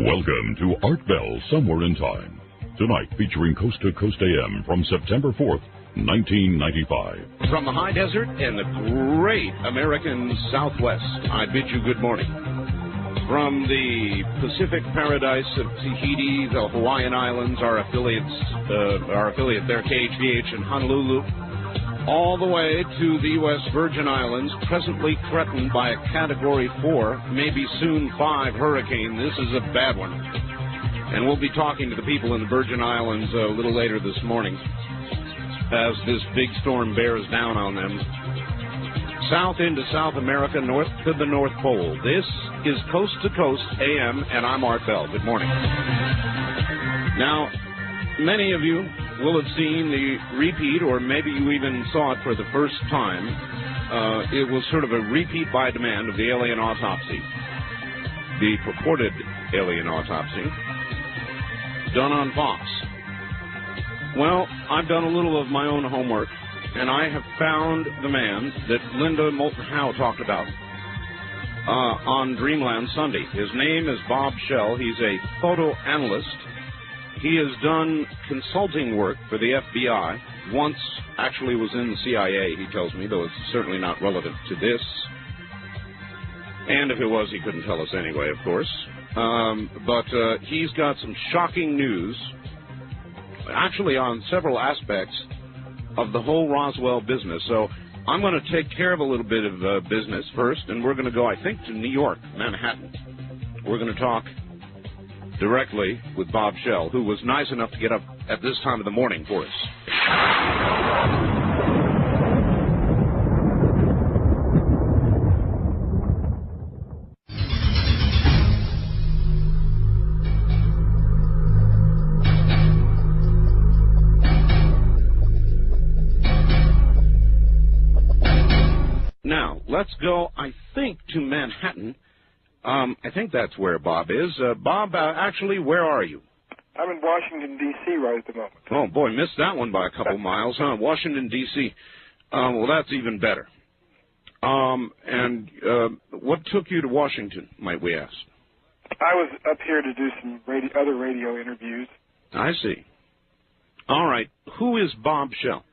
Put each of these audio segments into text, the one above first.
Welcome to Art Bell Somewhere in Time. Tonight featuring Coast to Coast AM from September 4th, 1995. From the high desert and the great American Southwest, I bid you good morning. From the Pacific paradise of Tahiti, the Hawaiian Islands, our affiliate there, KHVH in Honolulu, all the way to the U.S. Virgin Islands, presently threatened by a Category 4, maybe soon 5 hurricane. This is a bad one. And we'll be talking to the people in the Virgin Islands a little later this morning as this big storm bears down on them. South into South America, north to the North Pole. This is Coast to Coast AM, and I'm Art Bell. Good morning. Now, many of you will have seen the repeat, or maybe you even saw it for the first time. It was sort of a repeat by demand of the alien autopsy, the purported alien autopsy, done on Fox. Well, I've done a little of my own homework, and I have found the man that Linda Moulton Howe talked about on Dreamland Sunday. His name is Bob Shell. He's a photo analyst. He has done consulting work for the FBI. Once actually was in the CIA, he tells me, though it's certainly not relative to this. And if it was, he couldn't tell us anyway, of course. But he's got some shocking news, actually on several aspects of the whole Roswell business. So I'm going to take care of a little bit of business first, and we're going to go, I think, to New York, Manhattan. We're going to talk directly with Bob Shell, who was nice enough to get up at this time of the morning for us. Now, let's go, I think, to Manhattan. I think that's where Bob is. Bob, actually, where are you? I'm in Washington, D.C. right at the moment. Oh, boy, missed that one by a couple miles, huh? Washington, D.C. Well, that's even better. And what took you to Washington, might we ask? I was up here to do some other radio interviews. I see. All right. Who is Bob Shell?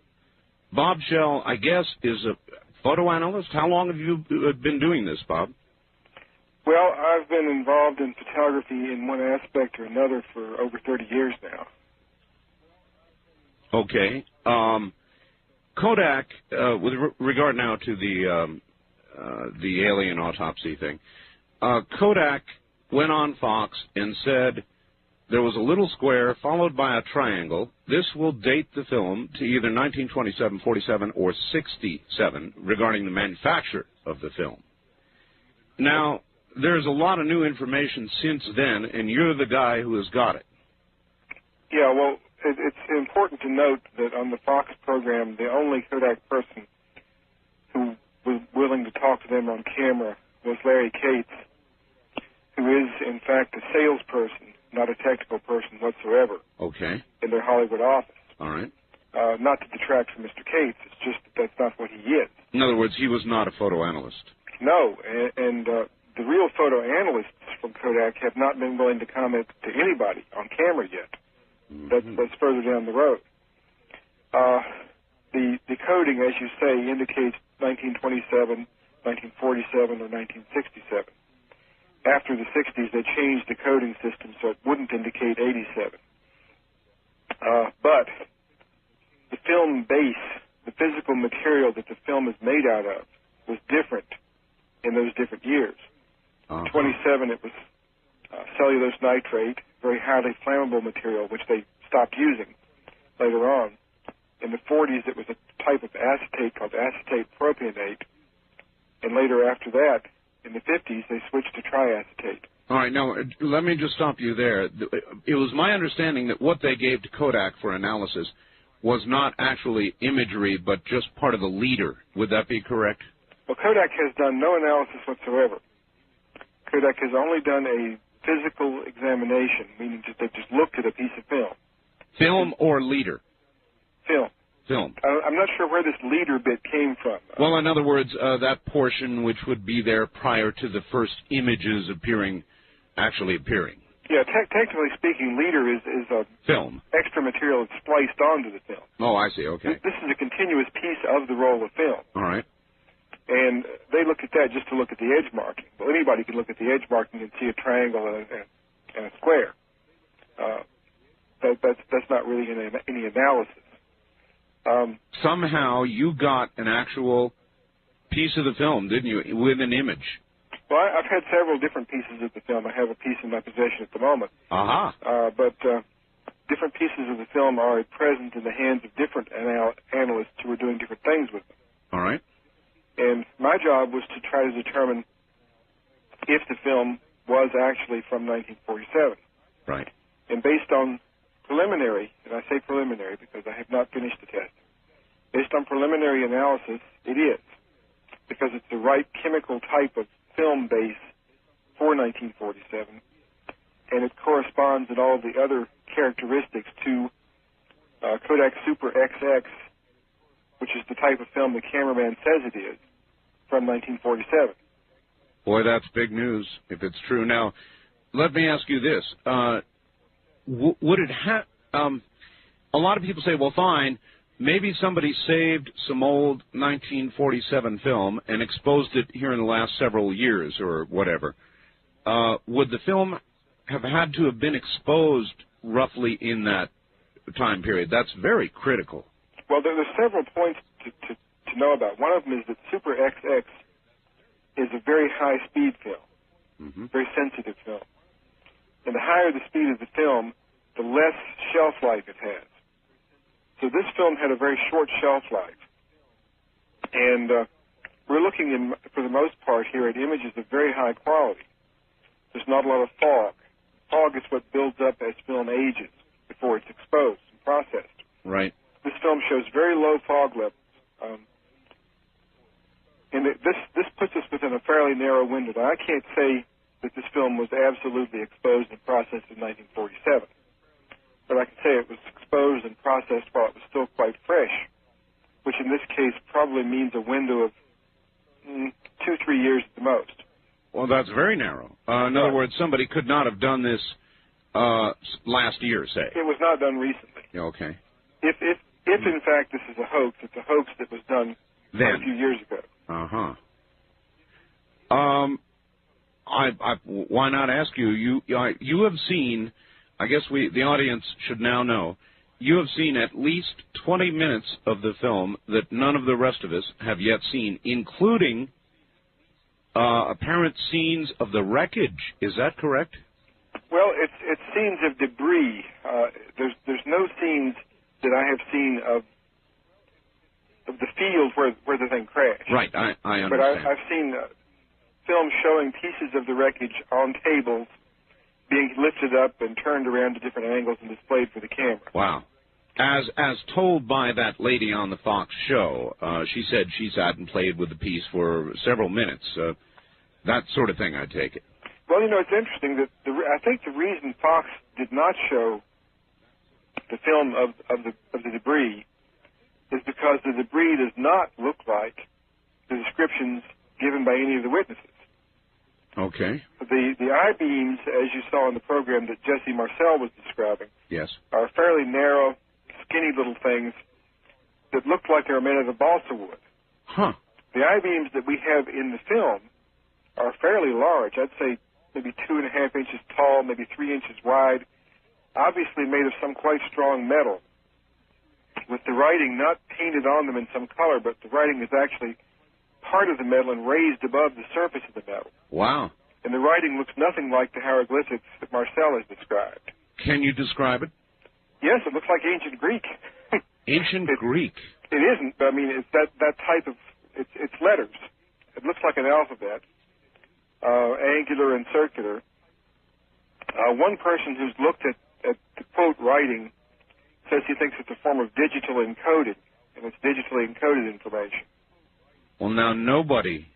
Bob Shell, I guess, is a photo analyst. How long have you been doing this, Bob? Well, I've been involved in photography in one aspect or another for over 30 years now. Okay. Kodak, with regard now to the alien autopsy thing, Kodak went on Fox and said there was a little square followed by a triangle. This will date the film to either 1927, 47, or 67 regarding the manufacture of the film. Now, there's a lot of new information since then, and you're the guy who has got it. Yeah, well, it's important to note that on the Fox program, the only Kodak person who was willing to talk to them on camera was Larry Cates, who is, in fact, a salesperson, not a technical person whatsoever. Okay. In their Hollywood office. All right. Not to detract from Mr. Cates, it's just that that's not what he is. In other words, he was not a photo analyst. No, and the real photo analysts from Kodak have not been willing to comment to anybody on camera yet. Mm-hmm. That's further down the road. The coding, as you say, indicates 1927, 1947, or 1967. After the 60s, they changed the coding system so it wouldn't indicate 87. But the film base, the physical material that the film is made out of, was different in those different years. 27, it was cellulose nitrate, very highly flammable material, which they stopped using later on. In the 40s, it was a type of acetate called acetate propionate. And later after that, in the 50s, they switched to triacetate. All right, now, let me just stop you there. It was my understanding that what they gave to Kodak for analysis was not actually imagery, but just part of the leader. Would that be correct? Well, Kodak has done no analysis whatsoever. Kodak has only done a physical examination, meaning they just looked at a piece of film. Film or leader? Film. Film. I'm not sure where this leader bit came from. Well, in other words, that portion which would be there prior to the first images actually appearing. Yeah, technically speaking, leader is a film extra material that's spliced onto the film. Oh, I see. Okay. This is a continuous piece of the roll of film. All right. And they look at that just to look at the edge marking. Well, anybody can look at the edge marking and see a triangle and a square. That's not really any analysis. Somehow you got an actual piece of the film, didn't you, with an image? Well, I've had several different pieces of the film. I have a piece in my possession at the moment. But different pieces of the film are present in the hands of different analysts who are doing different things with them. All right. And my job was to try to determine if the film was actually from 1947. Right. And based on preliminary, and I say preliminary because I have not finished the test, based on preliminary analysis, it is, because it's the right chemical type of film base for 1947, and it corresponds in all the other characteristics to Kodak Super XX, which is the type of film the cameraman says it is, from 1947. Boy, that's big news if it's true. Now, let me ask you this. Would it have... a lot of people say, well, fine, maybe somebody saved some old 1947 film and exposed it here in the last several years or whatever. Would the film have had to have been exposed roughly in that time period? That's very critical. Well, there's several points to know about. One of them is that Super XX is a very high-speed film, very sensitive film. And the higher the speed of the film, the less shelf life it has. So this film had a very short shelf life. And we're looking, for the most part here, at images of very high quality. There's not a lot of fog. Fog is what builds up as film ages before it's exposed and processed. Right. This film shows very low fog levels. And this puts us within a fairly narrow window. Now, I can't say that this film was absolutely exposed and processed in 1947. But I can say it was exposed and processed while it was still quite fresh, which in this case probably means a window of 2-3 years at the most. Well, that's very narrow. In other words, somebody could not have done this last year, say. It was not done recently. Okay. If in fact this is a hoax, it's a hoax that was done a few years ago. Why not ask you? You have seen. I guess the audience should now know. You have seen at least 20 minutes of the film that none of the rest of us have yet seen, including apparent scenes of the wreckage. Is that correct? Well, it's scenes of debris. There's no scenes that I have seen of the field where the thing crashed. Right, I understand. But I've seen film showing pieces of the wreckage on tables being lifted up and turned around to different angles and displayed for the camera. Wow. As told by that lady on the Fox show, she said she sat and played with the piece for several minutes. That sort of thing, I take it. Well, it's interesting that I think the reason Fox did not show the film of the debris is because the debris does not look like the descriptions given by any of the witnesses. Okay. The I-beams, as you saw in the program that Jesse Marcel was describing, yes, are fairly narrow, skinny little things that look like they're made out of balsa wood. Huh. The I-beams that we have in the film are fairly large. I'd say maybe 2.5 inches tall, maybe 3 inches wide, obviously made of some quite strong metal, with the writing not painted on them in some color, but the writing is actually part of the metal and raised above the surface of the metal. Wow. And the writing looks nothing like the hieroglyphics that Marcel has described. Can you describe it? Yes, it looks like ancient Greek. Ancient Greek? It isn't, but I mean, it's that type of, it's letters. It looks like an alphabet, angular and circular. One person who's looked at the quote writing says he thinks it's a form of digital encoding, and it's digitally encoded information. Well, now nobody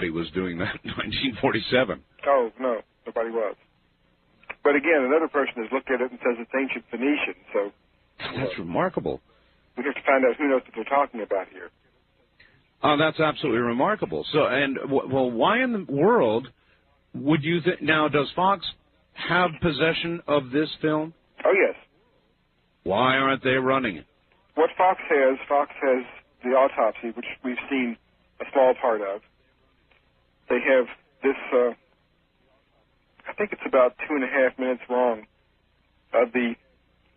was doing that in 1947. Oh, no, nobody was. But again, another person has looked at it and says it's ancient Phoenician, so... That's remarkable. We have to find out who knows what they're talking about here. Oh, that's absolutely remarkable. So, and, well, why in the world would you think... Now, does Fox have possession of this film? Oh, yes. Why aren't they running it? What Fox has the autopsy, which we've seen a small part of. They have this, I think it's about 2.5 minutes long, of the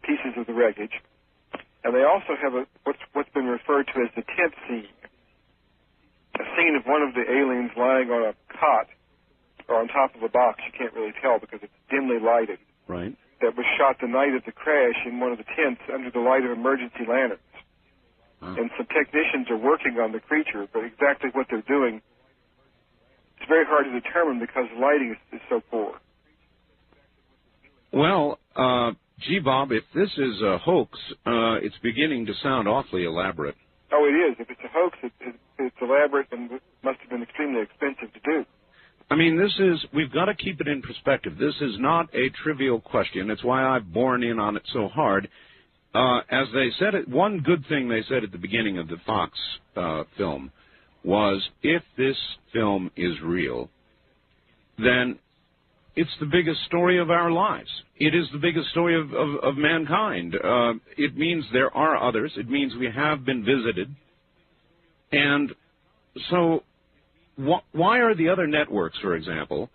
pieces of the wreckage. And they also have what's been referred to as the tent scene. A scene of one of the aliens lying on a cot or on top of a box. You can't really tell because it's dimly lighted. Right. That was shot the night of the crash in one of the tents under the light of emergency lanterns. And some technicians are working on the creature, but exactly what they're doing, it's very hard to determine because the lighting is so poor. Well, gee, Bob, if this is a hoax, it's beginning to sound awfully elaborate. Oh, it is. If it's a hoax, it's elaborate and must have been extremely expensive to do. I mean, we've got to keep it in perspective. This is not a trivial question. It's why I've borne in on it so hard. As they said, one good thing they said at the beginning of the Fox film was, if this film is real, then it's the biggest story of our lives. It is the biggest story of mankind. It means there are others. It means we have been visited. And so why are the other networks, for example,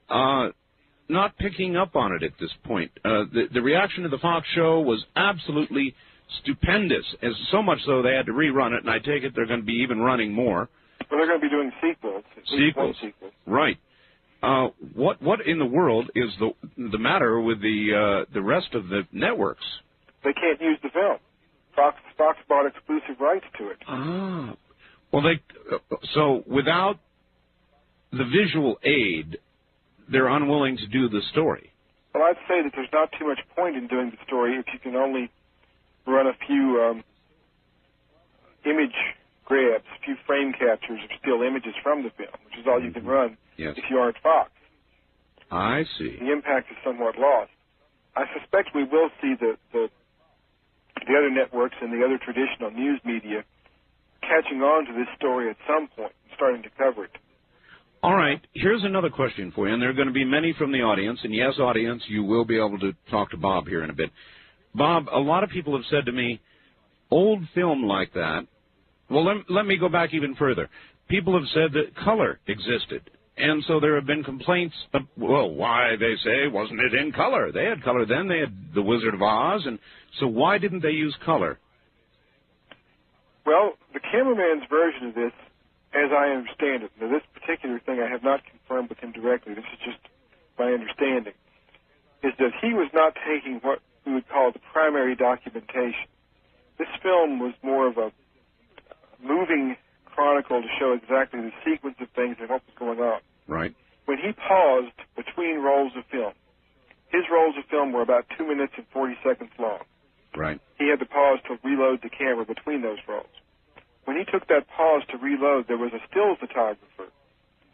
not picking up on it at this point? The reaction to the Fox show was absolutely stupendous, as so much so they had to rerun it, and I take it they're going to be even running more. Well, they're going to be doing sequels. Sequels. Right. What in the world is the matter with the rest of the networks? They can't use the film. Fox bought exclusive rights to it. Ah. Well, so without the visual aid, they're unwilling to do the story. Well, I'd say that there's not too much point in doing the story if you can only run a few image grabs, a few frame captures of still images from the film, which is all you can run if you aren't Fox. I see. The impact is somewhat lost. I suspect we will see the other networks and the other traditional news media catching on to this story at some point and starting to cover it. All right, here's another question for you, and there are going to be many from the audience, and yes, audience, you will be able to talk to Bob here in a bit. Bob, a lot of people have said to me, old film like that, well, let me go back even further. People have said that color existed, and so there have been complaints of, well, why, they say, wasn't it in color? They had color then, they had The Wizard of Oz, and so why didn't they use color? Well, the cameraman's version of this, as I understand it, now this particular thing I have not confirmed with him directly, this is just my understanding, is that he was not taking what we would call the primary documentation. This film was more of a moving chronicle to show exactly the sequence of things and what was going on. Right. When he paused between rolls of film, his rolls of film were about 2 minutes and 40 seconds long. Right. He had to pause to reload the camera between those rolls. When he took that pause to reload, there was a still photographer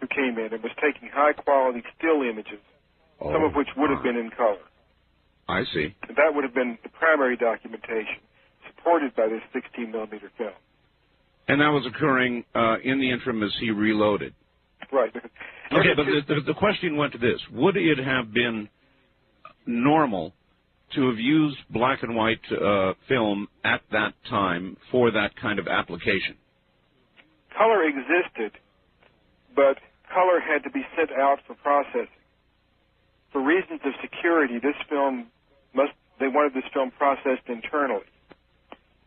who came in and was taking high-quality still images, some of which would have been in color. I see. And that would have been the primary documentation, supported by this 16-millimeter film. And that was occurring in the interim as he reloaded. Right. Okay, but the question went to this. Would it have been normal to have used black and white film at that time for that kind of application? Color existed, but color had to be sent out for processing. For reasons of security, they wanted this film processed internally.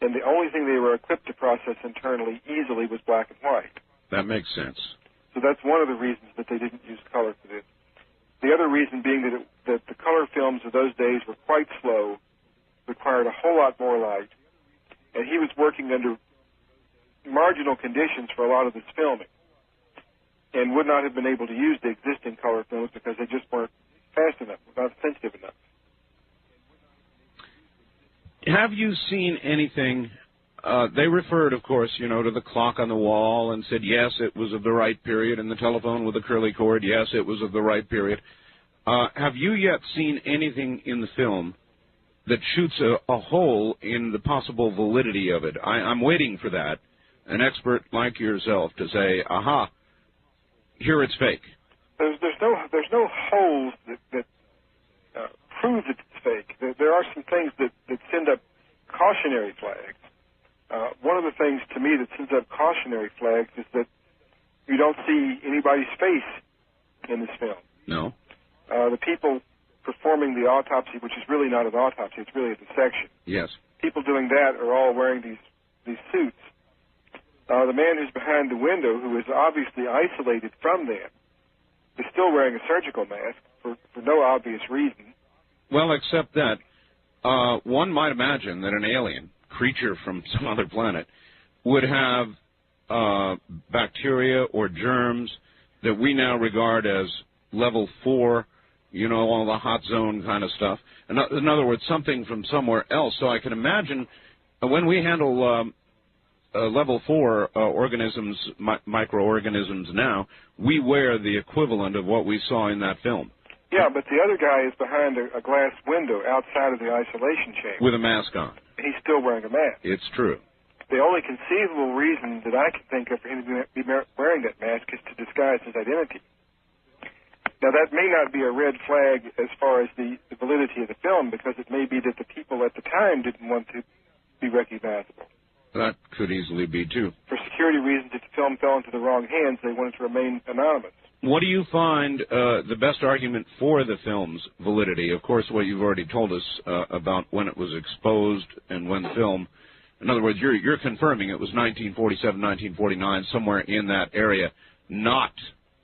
And the only thing they were equipped to process internally easily was black and white. That makes sense. So that's one of the reasons that they didn't use color for this. The other reason being that the color films of those days were quite slow, required a whole lot more light, and he was working under marginal conditions for a lot of this filming, and would not have been able to use the existing color films because they just weren't fast enough, not sensitive enough. Have you seen anything? They referred, of course, to the clock on the wall and said, yes, it was of the right period, and the telephone with the curly cord, yes, it was of the right period. Have you yet seen anything in the film that shoots a hole in the possible validity of it? I'm waiting for that, an expert like yourself, to say, aha, here it's fake. There's no holes that prove that it's fake. There are some things that send up cautionary flags. One of the things to me that sends up cautionary flags is that you don't see anybody's face in this film. No. The people performing the autopsy, which is really not an autopsy, it's really a dissection. Yes. People doing that are all wearing these suits. The man who's behind the window, who is obviously isolated from them, is still wearing a surgical mask for no obvious reason. Well, except that one might imagine that an alien creature from some other planet would have bacteria or germs that we now regard as level 4, you know, all the hot zone kind of stuff. In other words, something from somewhere else. So I can imagine when we handle level 4 organisms, microorganisms now, we wear the equivalent of what we saw in that film. Yeah, but the other guy is behind a glass window outside of the isolation chamber. With a mask on. He's still wearing a mask. It's true. The only conceivable reason that I can think of for him to be wearing that mask is to disguise his identity. Now, that may not be a red flag as far as the validity of the film, because it may be that the people at the time didn't want to be recognizable. That could easily be, too. For security reasons, if the film fell into the wrong hands, they wanted to remain anonymous. What do you find the best argument for the film's validity? Of course, what you've already told us about when it was exposed and when the film... In other words, you're confirming it was 1947, 1949, somewhere in that area, not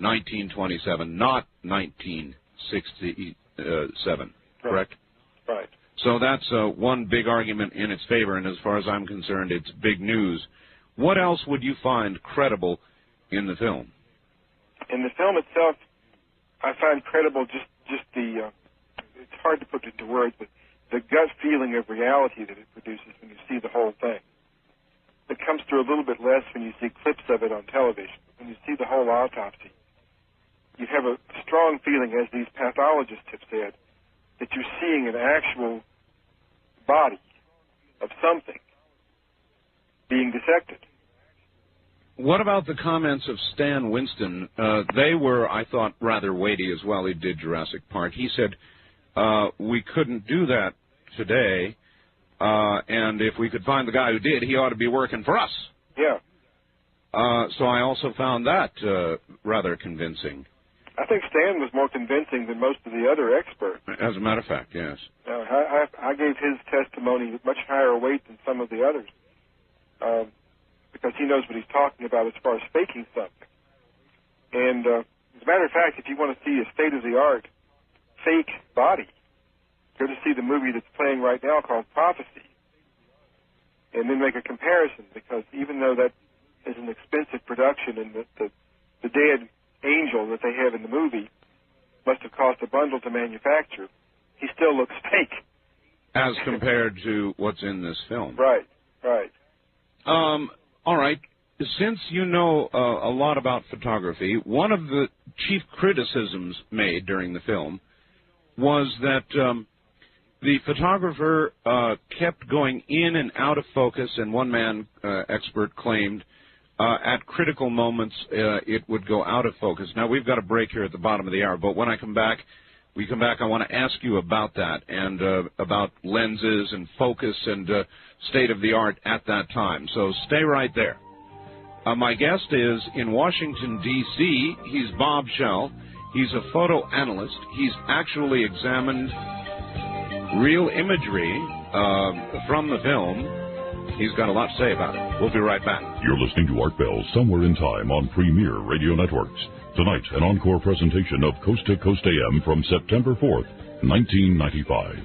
1927, not 1967, correct? Right. So that's one big argument in its favor, and as far as I'm concerned, it's big news. What else would you find credible in the film? In the film itself, I find credible just the, it's hard to put into words, but the gut feeling of reality that it produces when you see the whole thing. It comes through a little bit less when you see clips of it on television. When you see the whole autopsy, you have a strong feeling, as these pathologists have said, that you're seeing an actual body of something being dissected. What about the comments of Stan Winston? They were, I thought, rather weighty as well. He did Jurassic Park. He said, we couldn't do that today, and if we could find the guy who did, he ought to be working for us. Yeah. So I also found that rather convincing. I think Stan was more convincing than most of the other experts. As a matter of fact, yes. I gave his testimony much higher weight than some of the others, because he knows what he's talking about as far as faking something. And as a matter of fact, if you want to see a state-of-the-art fake body, go to see the movie that's playing right now called Prophecy, and then make a comparison, because even though that is an expensive production and the dead angel that they have in the movie must have cost a bundle to manufacture, he still looks fake. As compared to what's in this film. Right, right. All right. Since you know a lot about photography, one of the chief criticisms made during the film was that the photographer kept going in and out of focus, and one man expert claimed at critical moments it would go out of focus. Now, we've got a break here at the bottom of the hour, but when I come back, I want to ask you about that and about lenses and focus and state-of-the-art at that time. So stay right there. My guest is in Washington, D.C. He's Bob Schell. He's a photo analyst. He's actually examined real imagery from the film. He's got a lot to say about it. We'll be right back. You're listening to Art Bell Somewhere in Time on Premier Radio Networks. Tonight, an encore presentation of Coast to Coast AM from September 4th, 1995.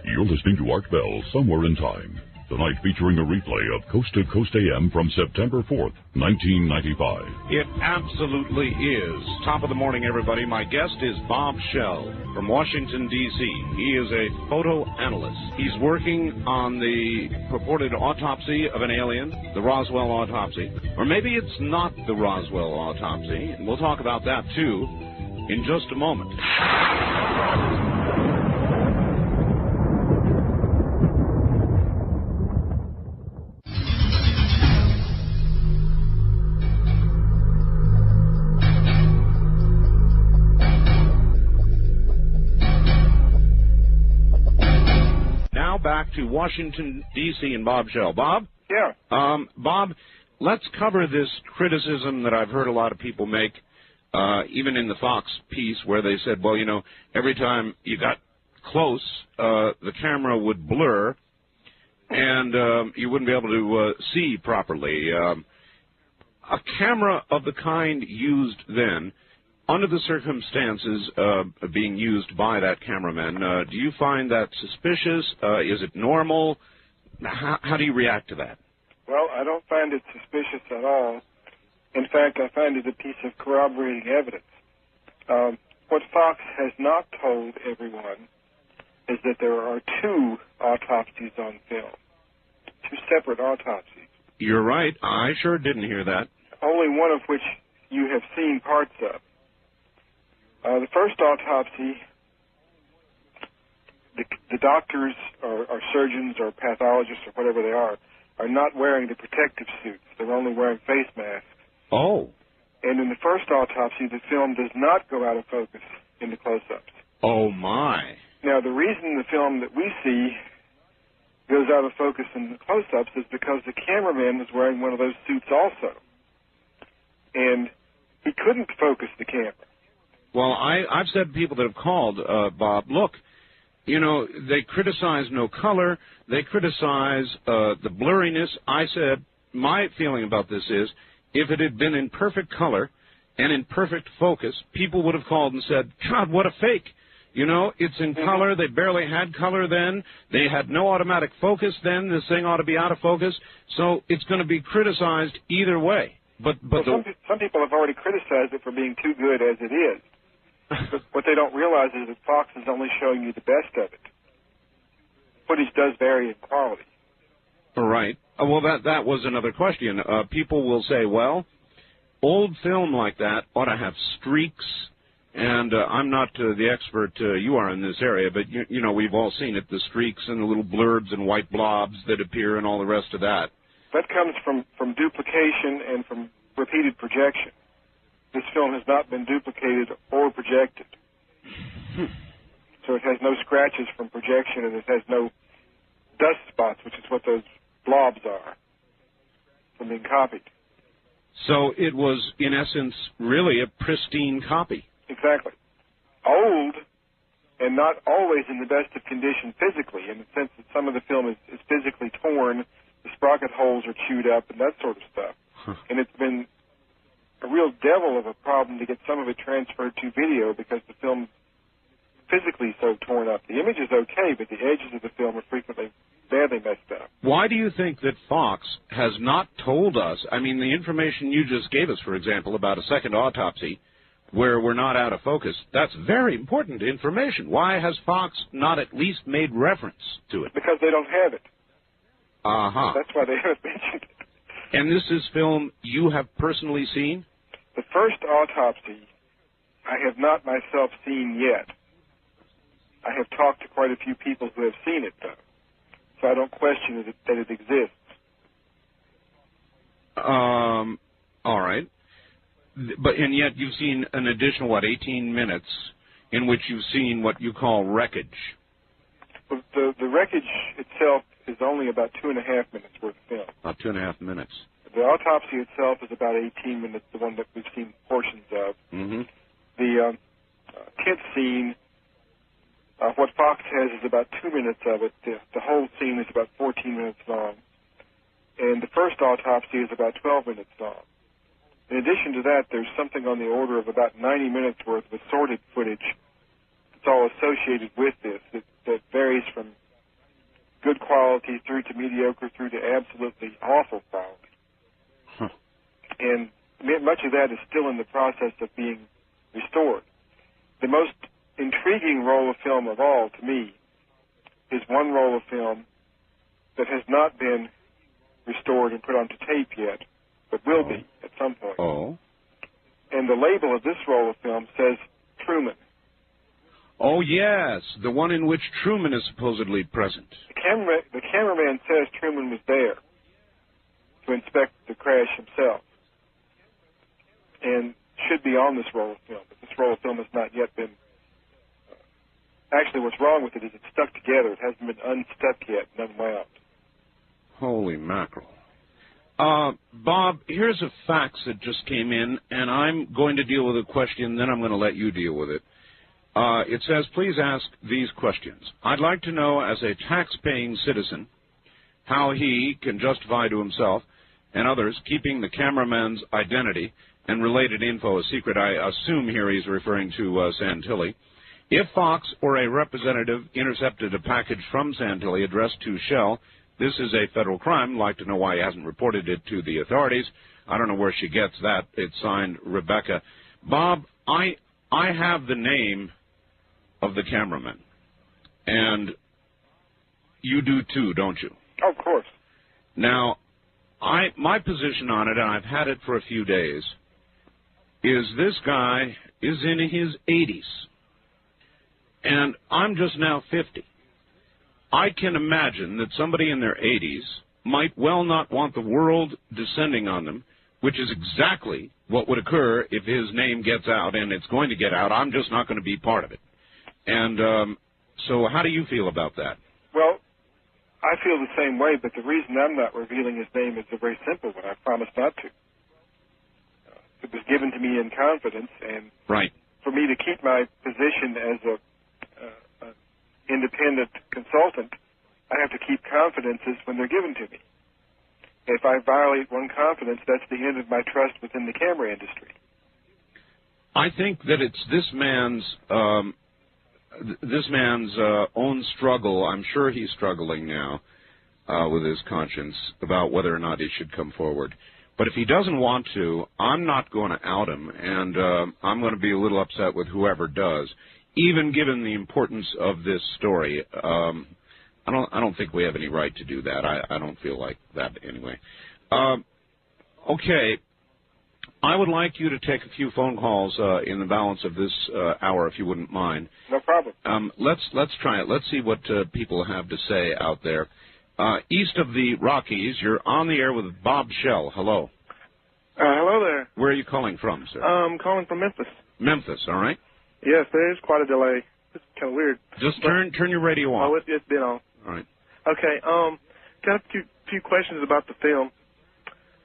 You're listening to Art Bell Somewhere in Time. Tonight featuring a replay of Coast to Coast AM from September 4th, 1995. It absolutely is. Top of the morning, everybody. My guest is Bob Schell from Washington, D.C. He is a photo analyst. He's working on the purported autopsy of an alien, the Roswell autopsy. Or maybe it's not the Roswell autopsy. And we'll talk about that, too, in just a moment. to Washington, D.C. and Bob Shell. Bob? Yeah. Bob, let's cover this criticism that I've heard a lot of people make, even in the Fox piece, where they said, well, you know, every time you got close, the camera would blur, and you wouldn't be able to see properly. A camera of the kind used then, under the circumstances being used by that cameraman, do you find that suspicious? Is it normal? How do you react to that? Well, I don't find it suspicious at all. In fact, I find it a piece of corroborating evidence. What Fox has not told everyone is that there are 2 autopsies on film, 2 separate autopsies. You're right. I sure didn't hear that. Only one of which you have seen parts of. The first autopsy, the doctors or surgeons or pathologists or whatever they are not wearing the protective suits. They're only wearing face masks. Oh. And in the first autopsy, the film does not go out of focus in the close-ups. Oh, my. Now, the reason the film that we see goes out of focus in the close-ups is because the cameraman was wearing one of those suits also. And he couldn't focus the camera. Well, I've said to people that have called, Bob, look, you know, they criticize no color. They criticize the blurriness. I said, my feeling about this is, if it had been in perfect color and in perfect focus, people would have called and said, God, what a fake. You know, it's in color. They barely had color then. They had no automatic focus then. This thing ought to be out of focus. So it's going to be criticized either way. But some people have already criticized it for being too good as it is. But what they don't realize is that Fox is only showing you the best of it. Footage does vary in quality. Right. Well, that was another question. People will say, well, old film like that ought to have streaks, and I'm not the expert you are in this area, but, you know, we've all seen it, the streaks and the little blurbs and white blobs that appear and all the rest of that. That comes from duplication and from repeated projection. This film has not been duplicated or projected. So it has no scratches from projection, and it has no dust spots, which is what those blobs are, from being copied. So it was, in essence, really a pristine copy. Exactly. Old, and not always in the best of condition physically, in the sense that some of the film is physically torn, the sprocket holes are chewed up, and that sort of stuff. And it's been a real devil of a problem to get some of it transferred to video because the film's physically so torn up. The image is okay, but the edges of the film are frequently badly messed up. Why do you think that Fox has not told us, I mean, the information you just gave us, for example, about a second autopsy where we're not out of focus, that's very important information. Why has Fox not at least made reference to it? Because they don't have it. Uh-huh. That's why they haven't mentioned it. And this is film you have personally seen? The first autopsy I have not myself seen yet. I have talked to quite a few people who have seen it, though. So I don't question that it exists. All right. And yet you've seen an additional, 18 minutes in which you've seen what you call wreckage. The wreckage itself is only about 2.5 minutes worth of film. About 2.5 minutes. The autopsy itself is about 18 minutes, the one that we've seen portions of. Mm-hmm. The tent scene, what Fox has is about 2 minutes of it. The whole scene is about 14 minutes long. And the first autopsy is about 12 minutes long. In addition to that, there's something on the order of about 90 minutes worth of assorted footage that's all associated with this that varies from good quality through to mediocre through to absolutely awful quality. Huh. And much of that is still in the process of being restored. The most intriguing roll of film of all, to me, is one roll of film that has not been restored and put onto tape yet, but will be at some point. Oh. And the label of this roll of film says Truman. Oh, yes, the one in which Truman is supposedly present. The cameraman says Truman was there to inspect the crash himself and should be on this roll of film, but this roll of film has not yet been Actually, what's wrong with it is it's stuck together. It hasn't been unstuck yet and unwound. Holy mackerel. Bob, here's a fax that just came in, and I'm going to deal with a question, then I'm going to let you deal with it. It says, please ask these questions. I'd like to know, as a tax-paying citizen, how he can justify to himself and others keeping the cameraman's identity and related info a secret. I assume here he's referring to Santilli. If Fox or a representative intercepted a package from Santilli addressed to Shell, this is a federal crime. I'd like to know why he hasn't reported it to the authorities. I don't know where she gets that. It's signed Rebecca. Bob, I have the name of the cameraman, and you do too, don't you? Oh, of course. Now, my position on it, and I've had it for a few days, is this guy is in his 80s, and I'm just now 50. I can imagine that somebody in their 80s might well not want the world descending on them, which is exactly what would occur if his name gets out, and it's going to get out. I'm just not going to be part of it. And so how do you feel about that? Well, I feel the same way, but the reason I'm not revealing his name is a very simple one. I promised not to. It was given to me in confidence, and right. For me to keep my position as an independent consultant, I have to keep confidences when they're given to me. If I violate one confidence, that's the end of my trust within the camera industry. I think that it's this man's own struggle. I'm sure he's struggling now with his conscience about whether or not he should come forward. But if he doesn't want to, I'm not going to out him, and I'm going to be a little upset with whoever does, even given the importance of this story. I don't think we have any right to do that. I don't feel like that anyway. Okay. I would like you to take a few phone calls in the balance of this hour, if you wouldn't mind. No problem. Let's try it. Let's see what people have to say out there. East of the Rockies, you're on the air with Bob Shell. Hello. Hello there. Where are you calling from, sir? I'm calling from Memphis. Memphis, all right. Yes, there is quite a delay. It's kind of weird. Just turn your radio on. Oh, it's been on. All right. Okay. Got a few questions about the film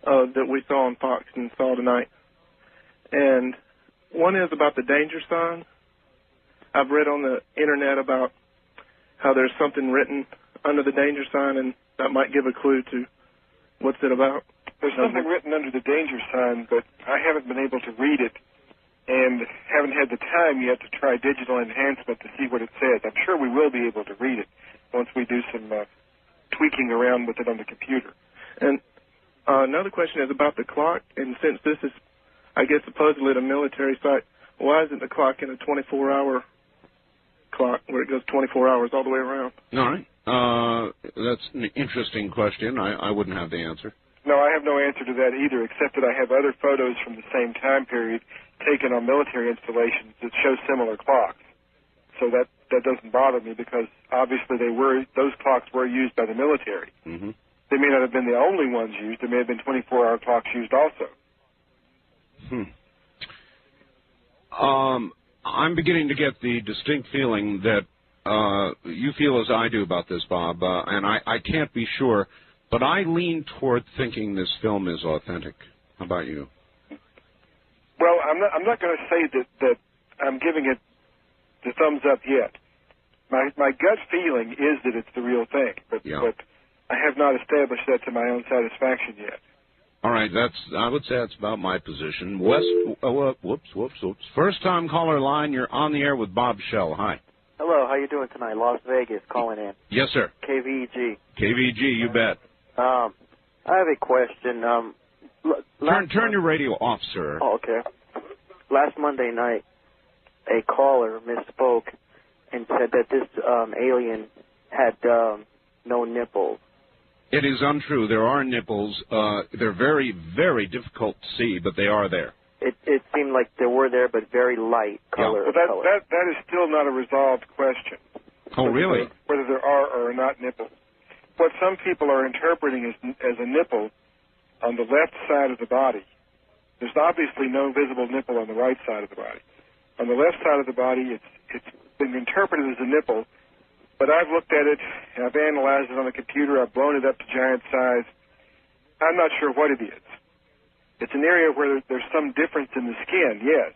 that we saw on Fox and saw tonight. And one is about the danger sign. I've read on the internet about how there's something written under the danger sign, and that might give a clue to what's it about. There's something written under the danger sign, but I haven't been able to read it and haven't had the time yet to try digital enhancement to see what it says. I'm sure we will be able to read it once we do some tweaking around with it on the computer. And another question is about the clock, and since this is, I guess, supposedly at a military site, why isn't the clock in a 24-hour clock where it goes 24 hours all the way around? All right. That's an interesting question. I wouldn't have the answer. No, I have no answer to that either, except that I have other photos from the same time period taken on military installations that show similar clocks. So that doesn't bother me because obviously those clocks were used by the military. Mm-hmm. They may not have been the only ones used. There may have been 24-hour clocks used also. I'm beginning to get the distinct feeling that you feel as I do about this, Bob, and I can't be sure, but I lean toward thinking this film is authentic. How about you? Well, I'm not going to say that I'm giving it the thumbs up yet. My gut feeling is that it's the real thing, but I have not established that to my own satisfaction yet. All right, I would say that's about my position. Whoops. First-time caller line, you're on the air with Bob Shell. Hi. Hello, how you doing tonight? Las Vegas calling in. Yes, sir. KVG. KVG, you bet. I have a question. Turn your radio off, sir. Oh, okay. Last Monday night, a caller misspoke and said that this alien had no nipples. It is untrue. There are nipples. They're very, very difficult to see, but they are there. It seemed like they were there, but very light color. Yeah. Well, that is still not a resolved question. Oh, really? Whether there are or are not nipples. What some people are interpreting as a nipple on the left side of the body, there's obviously no visible nipple on the right side of the body. On the left side of the body, it's been interpreted as a nipple, but I've looked at it, and I've analyzed it on the computer, I've blown it up to giant size. I'm not sure what it is. It's an area where there's some difference in the skin, yes.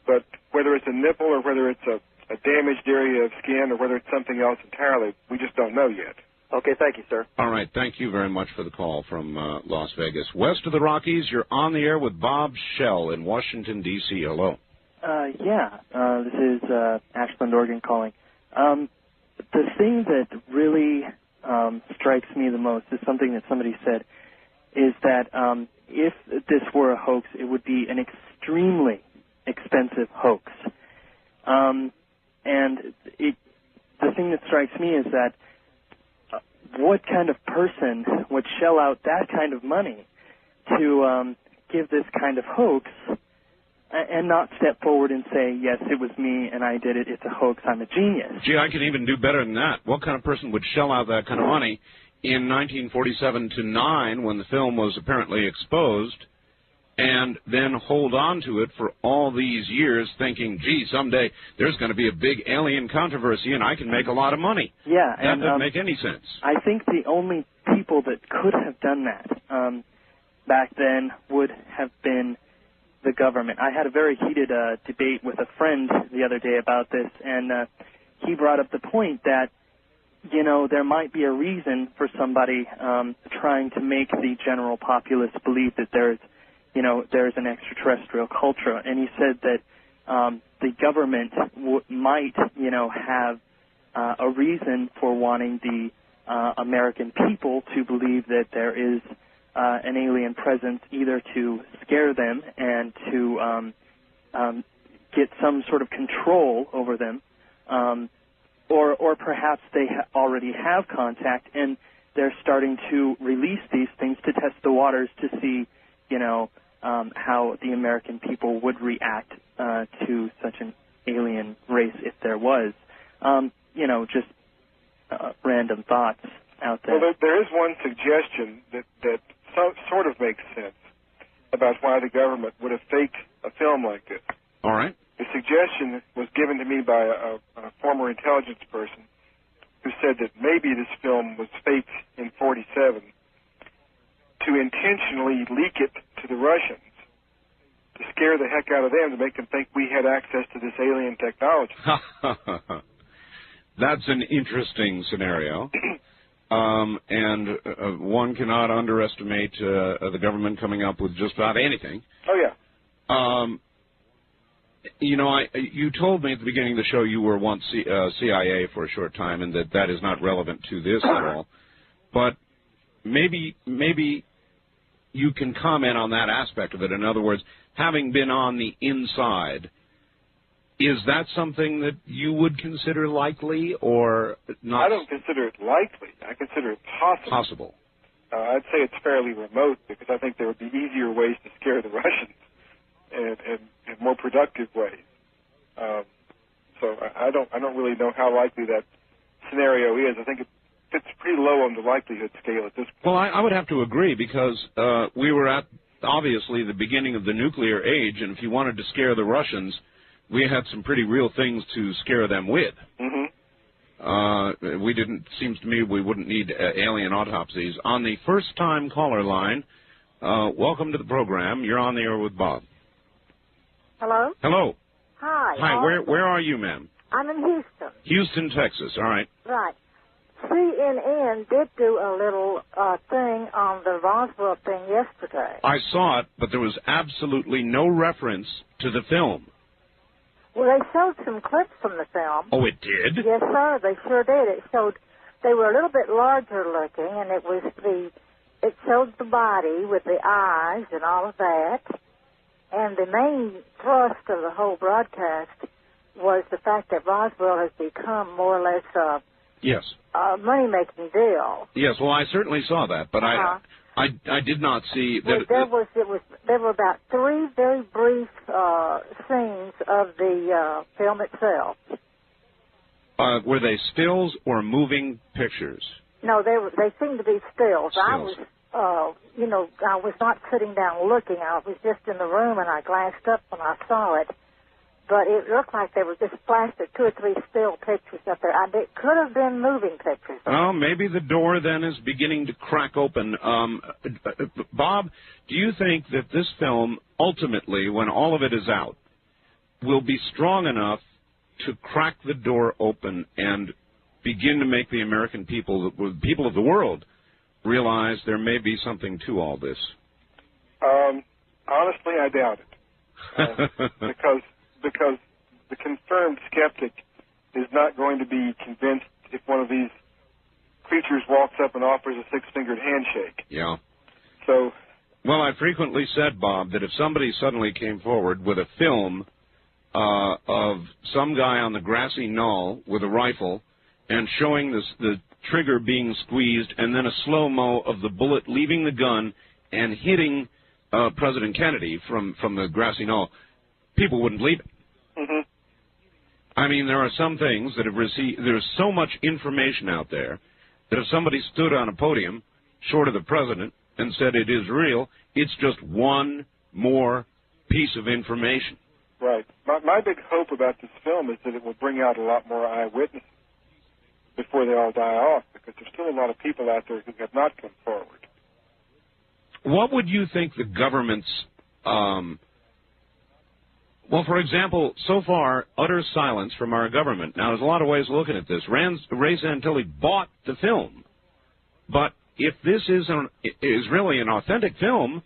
But whether it's a nipple or whether it's a damaged area of skin or whether it's something else entirely, we just don't know yet. Okay, thank you, sir. All right, thank you very much for the call from Las Vegas. West of the Rockies, you're on the air with Bob Shell in Washington, D.C. Hello. This is Ashland, Oregon calling. The thing that really strikes me the most is something that somebody said, is that if this were a hoax, it would be an extremely expensive hoax. And the thing that strikes me is that what kind of person would shell out that kind of money to give this kind of hoax and not step forward and say, yes, it was me and I did it, it's a hoax, I'm a genius? Gee, I can even do better than that. What kind of person would shell out that kind of money in 1947-9 when the film was apparently exposed and then hold on to it for all these years thinking, gee, someday there's going to be a big alien controversy and I can make a lot of money? Yeah. That doesn't make any sense. I think the only people that could have done that back then would have been the government. I had a very heated debate with a friend the other day about this, and he brought up the point that, you know, there might be a reason for somebody trying to make the general populace believe that there's an extraterrestrial culture. And he said that the government might, have a reason for wanting the American people to believe that there is an alien presence, either to scare them and to get some sort of control over them, or perhaps they already have contact and they're starting to release these things to test the waters to see, how the American people would react to such an alien race if there was. Just random thoughts out there. Well, there is one suggestion that sort of makes sense about why the government would have faked a film like this. All right. The suggestion was given to me by a former intelligence person who said that maybe this film was faked in 1947 to intentionally leak it to the Russians, to scare the heck out of them, to make them think we had access to this alien technology. That's an interesting scenario. And one cannot underestimate the government coming up with just about anything. Oh, yeah. You told me at the beginning of the show you were once CIA for a short time, and that is not relevant to this at all. But maybe you can comment on that aspect of it. In other words, having been on the inside, is that something that you would consider likely or not? I don't consider it likely. I consider it possible. Possible. I'd say it's fairly remote because I think there would be easier ways to scare the Russians and more productive ways. So I don't really know how likely that scenario is. I think it fits pretty low on the likelihood scale at this point. Well, I would have to agree because we were at, obviously, the beginning of the nuclear age, and if you wanted to scare the Russians, we had some pretty real things to scare them with. Mm-hmm. Seems to me we wouldn't need alien autopsies. On the first-time caller line, welcome to the program. You're on the air with Bob. Hello? Hello. Hi. Hi, where are you, ma'am? I'm in Houston. Houston, Texas. All right. Right. CNN did do a little thing on the Roswell thing yesterday. I saw it, but there was absolutely no reference to the film. Well, they showed some clips from the film. Oh, it did? Yes, sir, they sure did. It showed they were a little bit larger looking, and it showed the body with the eyes and all of that. And the main thrust of the whole broadcast was the fact that Roswell has become more or less yes, a money-making deal. Yes, well, I certainly saw that, but I did not see that. Well, there were about 3 very brief scenes of the film itself. Were they stills or moving pictures? No, they seemed to be stills. Stills. I was not sitting down looking. I was just in the room, and I glanced up when I saw it. but it looked like they were just plastered 2 or 3 still pictures up there. It could have been moving pictures. Well, maybe the door then is beginning to crack open. Bob, do you think that this film, ultimately, when all of it is out, will be strong enough to crack the door open and begin to make the American people, the people of the world, realize there may be something to all this? Honestly, I doubt it. Because the confirmed skeptic is not going to be convinced if one of these creatures walks up and offers a 6-fingered handshake. Yeah. So. Well, I frequently said, Bob, that if somebody suddenly came forward with a film of some guy on the grassy knoll with a rifle and showing the trigger being squeezed and then a slow-mo of the bullet leaving the gun and hitting President Kennedy from the grassy knoll, people wouldn't believe it. Mm-hmm. I mean, there are some things that have received, there's so much information out there that if somebody stood on a podium short of the president and said it is real, it's just one more piece of information. Right. My big hope about this film is that it will bring out a lot more eyewitnesses before they all die off, because there's still a lot of people out there who have not come forward. What would you think the government's, well, for example, so far, utter silence from our government. Now, there's a lot of ways of looking at this. Ray Santilli bought the film, but if this is really an authentic film,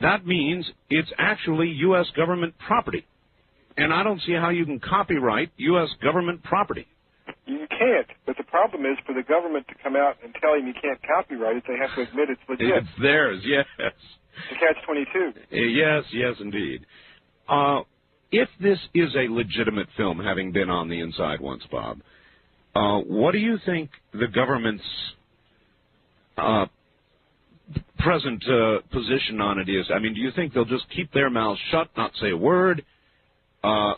that means it's actually U.S. government property. And I don't see how you can copyright U.S. government property. You can't, but the problem is for the government to come out and tell him you can't copyright it, they have to admit it's legit. It's theirs, yes. The catch-22. Yes, indeed. If this is a legitimate film, having been on the inside once, Bob, what do you think the government's present position on it is? I mean, do you think they'll just keep their mouths shut, not say a word,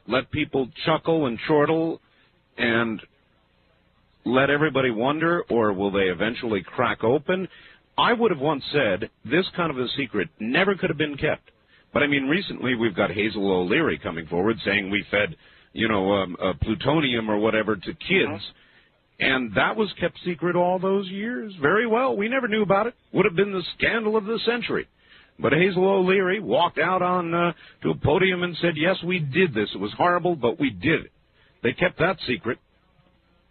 let people chuckle and chortle, and let everybody wonder, or will they eventually crack open? I would have once said this kind of a secret never could have been kept. But, I mean, recently we've got Hazel O'Leary coming forward saying we fed, plutonium or whatever to kids. And that was kept secret all those years. Very well. We never knew about it. Would have been the scandal of the century. But Hazel O'Leary walked out on to a podium and said, yes, we did this. It was horrible, but we did it. They kept that secret.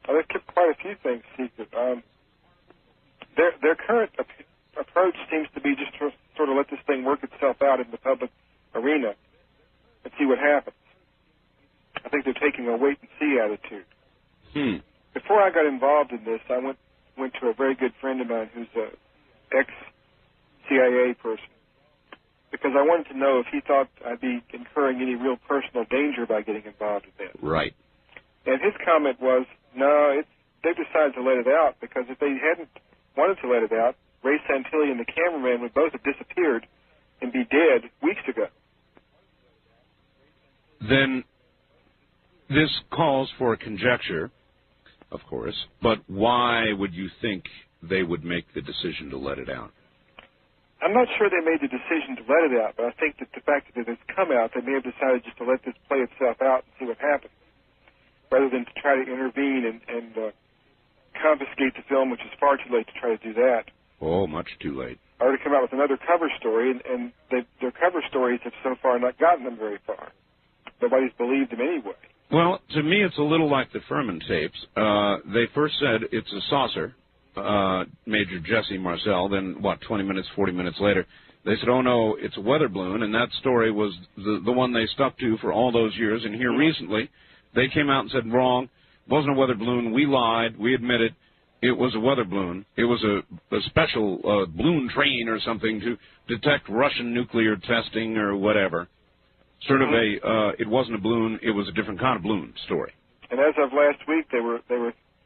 Well, they've kept quite a few things secret. Their current approach seems to be just to sort of let this thing work itself out in the public arena and see what happens. I think they're taking a wait-and-see attitude. Before I got involved in this, I went to a very good friend of mine who's an ex-CIA person, because I wanted to know if he thought I'd be incurring any real personal danger by getting involved in this. Right. And his comment was, no, they've decided to let it out, because if they hadn't wanted to let it out, Ray Santilli and the cameraman would both have disappeared and be dead weeks ago. Then this calls for a conjecture, of course, but why would you think they would make the decision to let it out? I'm not sure they made the decision to let it out, but I think that the fact that it's come out, they may have decided just to let this play itself out and see what happens, rather than to try to intervene and confiscate the film, which is far too late to try to do that. Oh, much too late. Or to come out with another cover story, and their cover stories have so far not gotten them very far. Nobody's believed them anyway. Well, to me, it's a little like the Furman tapes. They first said it's a saucer, Major Jesse Marcel. Then, 20 minutes, 40 minutes later, they said, oh, no, it's a weather balloon. And that story was the one they stuck to for all those years. And here recently, they came out and said, wrong, it wasn't a weather balloon. We lied. We admit it. It was a weather balloon. It was a special balloon train or something to detect Russian nuclear testing or whatever. Sort of it wasn't a balloon, it was a different kind of balloon story. And as of last week, they were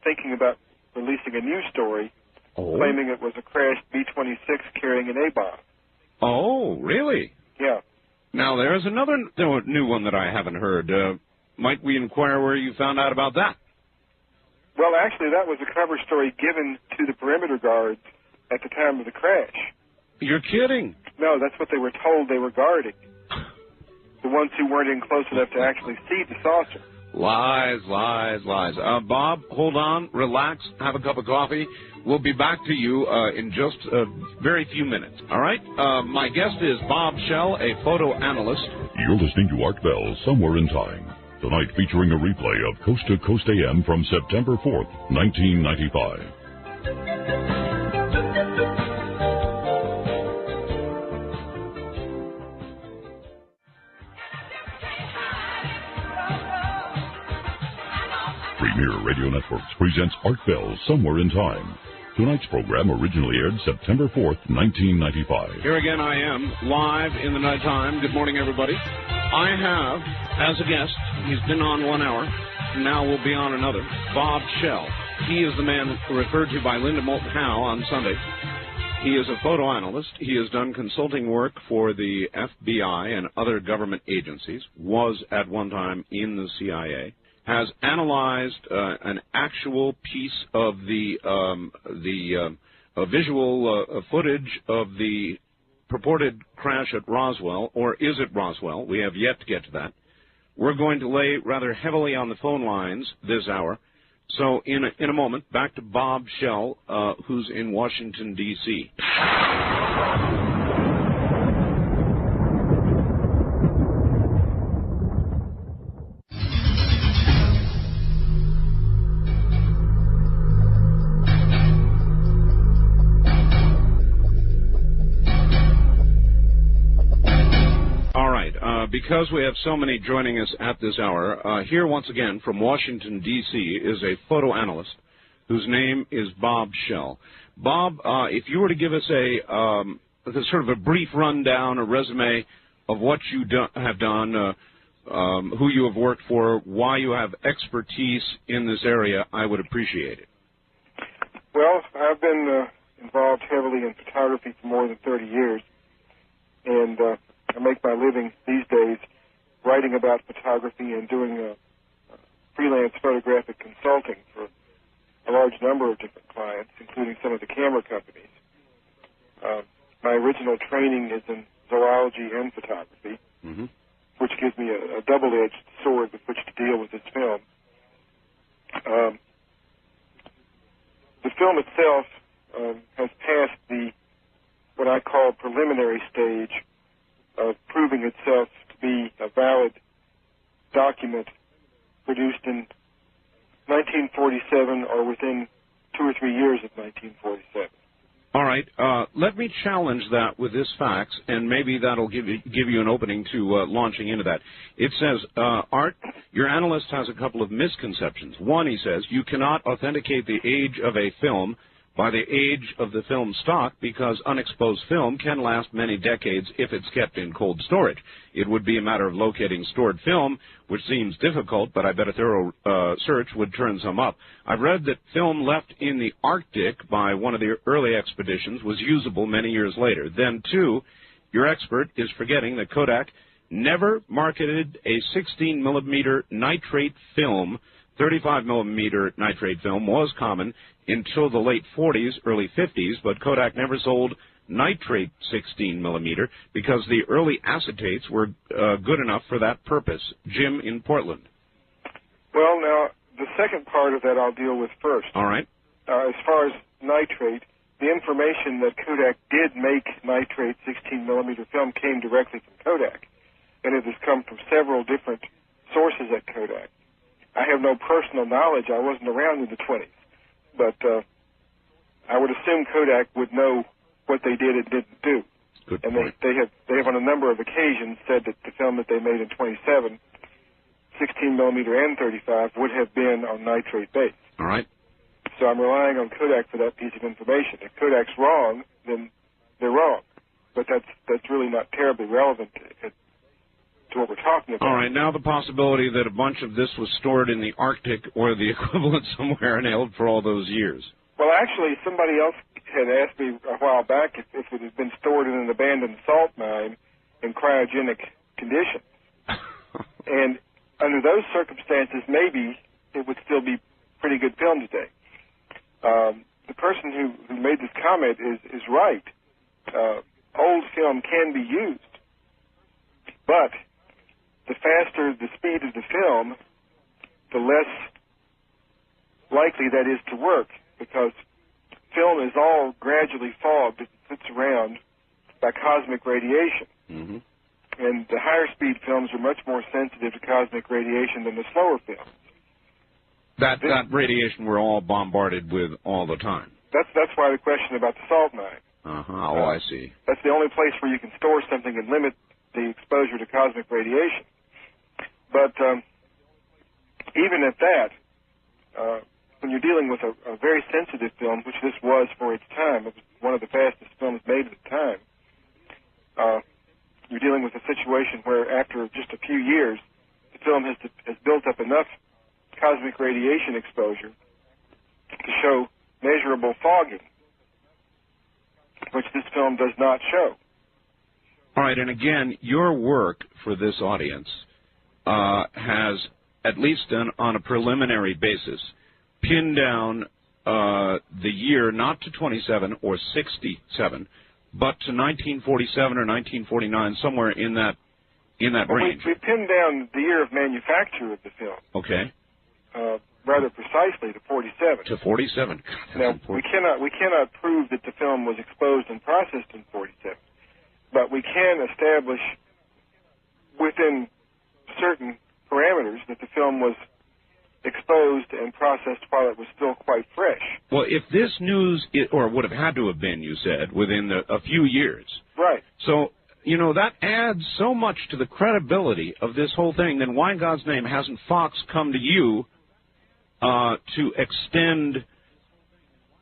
thinking about releasing a new story, claiming it was a crashed B-26 carrying an A-bomb. Oh, really? Yeah. Now, there's another new one that I haven't heard. Might we inquire where you found out about that? Well, actually, that was a cover story given to the perimeter guards at the time of the crash. You're kidding. No, that's what they were told they were guarding. the ones who weren't in close enough to actually see the saucer. Lies, lies, lies. Bob, hold on, relax, have a cup of coffee. We'll be back to you in just a very few minutes, all right? My guest is Bob Shell, a photo analyst. You're listening to Art Bell, Somewhere in Time. Tonight featuring a replay of Coast to Coast AM from September 4th, 1995. Premier Radio Networks presents Art Bell, Somewhere in Time. Tonight's program originally aired September 4th, 1995. Here again I am, live in the nighttime. Good morning, everybody. I have, as a guest, he's been on 1 hour, now we'll be on another, Bob Shell. He is the man referred to by Linda Moulton Howe on Sunday. He is a photo analyst. He has done consulting work for the FBI and other government agencies, was at one time in the CIA, has analyzed an actual piece of the visual footage of the purported crash at Roswell, or is it Roswell? We have yet to get to that. We're going to lay rather heavily on the phone lines this hour. So in a moment, back to Bob Shell, who's in Washington, D.C. Because we have so many joining us at this hour, here once again from Washington, D.C. is a photo analyst whose name is Bob Shell. Bob, if you were to give us a sort of a brief rundown, a resume of what you have done, who you have worked for, why you have expertise in this area, I would appreciate it. Well, I've been involved heavily in photography for more than 30 years, and I make my living these days writing about photography and doing freelance photographic consulting for a large number of different clients, including some of the camera companies. My original training is in zoology and photography, which gives me a double-edged sword with which to deal with this film. The film itself has passed what I call preliminary stage of proving itself to be a valid document produced in 1947 or within 2 or 3 years of 1947. All right. Let me challenge that with this fax, and maybe that'll give you an opening to launching into that. It says, Art, your analyst has a couple of misconceptions. One, he says, you cannot authenticate the age of a film by the age of the film stock because unexposed film can last many decades if it's kept in cold storage. It would be a matter of locating stored film, which seems difficult, but I bet a thorough search would turn some up. I've read that film left in the Arctic by one of the early expeditions was usable many years later. Then, two, your expert is forgetting that Kodak never marketed a 16-millimeter nitrate film. 35-millimeter nitrate film was common until the late 40s, early 50s, but Kodak never sold nitrate 16-millimeter because the early acetates were good enough for that purpose. Jim in Portland. Well, now, the second part of that I'll deal with first. All right. As far as nitrate, the information that Kodak did make nitrate 16-millimeter film came directly from Kodak, and it has come from several different sources at Kodak. I have no personal knowledge. I wasn't around in the 20s. But I would assume Kodak would know what they did and didn't do. Good and point. they have on a number of occasions said that the film that they made in 27, 16-millimeter and 35, would have been on nitrate base. All right. So I'm relying on Kodak for that piece of information. If Kodak's wrong, then they're wrong. But that's really not terribly relevant to what we're talking about. All right, now the possibility that a bunch of this was stored in the Arctic or the equivalent somewhere and held for all those years. Well, actually, somebody else had asked me a while back if it had been stored in an abandoned salt mine in cryogenic conditions. And under those circumstances, maybe it would still be pretty good film today. The person who made this comment is right. Old film can be used, but the faster the speed of the film, the less likely that is to work, because film is all gradually fogged as it sits around by cosmic radiation. Mm-hmm. And the higher speed films are much more sensitive to cosmic radiation than the slower films. That radiation we're all bombarded with all the time. That's why the question about the salt mine. Oh, I see. That's the only place where you can store something and limit the exposure to cosmic radiation. But even at that, when you're dealing with a very sensitive film, which this was for its time, it was one of the fastest films made at the time, you're dealing with a situation where after just a few years, the film has built up enough cosmic radiation exposure to show measurable fogging, which this film does not show. All right, and again, your work for this audience has, at least on a preliminary basis, pinned down the year not to 27 or 67, but to 1947 or 1949, somewhere in that range. We pinned down the year of manufacture of the film. Okay. Rather precisely to 47. To 47. God, now important. we cannot prove that the film was exposed and processed in 47, but we can establish within certain parameters that the film was exposed and processed while it was still quite fresh. Well, if this news, or would have had to have been, you said, within a few years. Right. So, that adds so much to the credibility of this whole thing. Then why in God's name hasn't Fox come to you to extend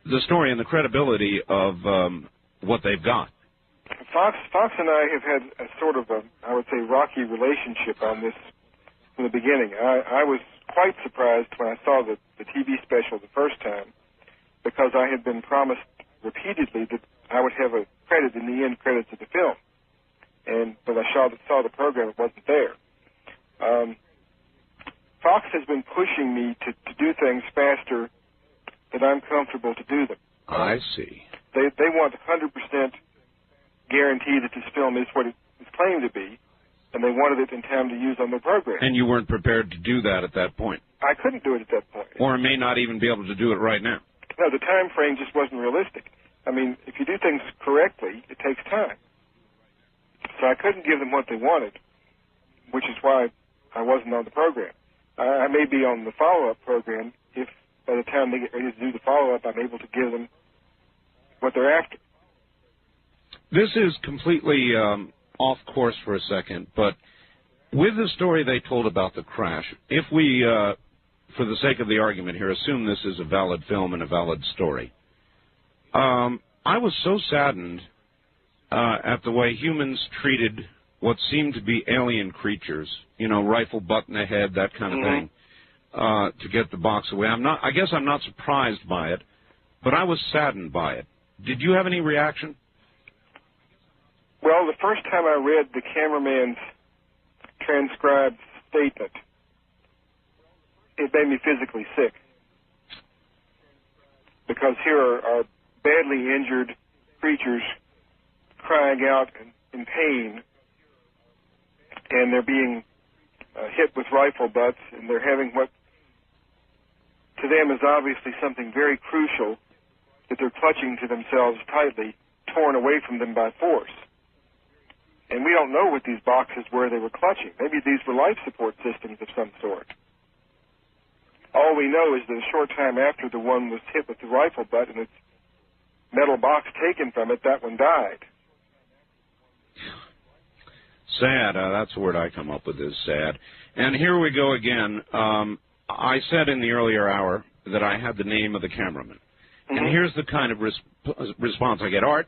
the story and the credibility of what they've got? Fox and I have had a sort of I would say, rocky relationship on this from the beginning. I was quite surprised when I saw the TV special the first time, because I had been promised repeatedly that I would have a credit in the end credits of the film. And when I saw the program, it wasn't there. Fox has been pushing me to do things faster than I'm comfortable to do them. I see. They want 100% guarantee that this film is what it is claimed to be, and they wanted it in time to use on their program. And you weren't prepared to do that at that point? I couldn't do it at that point. Or may not even be able to do it right now? No, the time frame just wasn't realistic. I mean, if you do things correctly, it takes time. So I couldn't give them what they wanted, which is why I wasn't on the program. I may be on the follow-up program if by the time they get ready to do the follow-up, I'm able to give them what they're after. This is completely off course for a second, but with the story they told about the crash, if we, for the sake of the argument here, assume this is a valid film and a valid story, I was so saddened at the way humans treated what seemed to be alien creatures, rifle butt in the head, that kind of thing, to get the box away. I guess I'm not surprised by it, but I was saddened by it. Did you have any reaction? Well, the first time I read the cameraman's transcribed statement, it made me physically sick. Because here are badly injured creatures crying out in pain, and they're being hit with rifle butts, and they're having what to them is obviously something very crucial that they're clutching to themselves tightly, torn away from them by force. And we don't know what these boxes were they were clutching. Maybe these were life support systems of some sort. All we know is that a short time after the one was hit with the rifle butt and its metal box taken from it, that one died. Sad. That's the word I come up with, is sad. And here we go again. I said in the earlier hour that I had the name of the cameraman. Mm-hmm. And here's the kind of response I get. Art,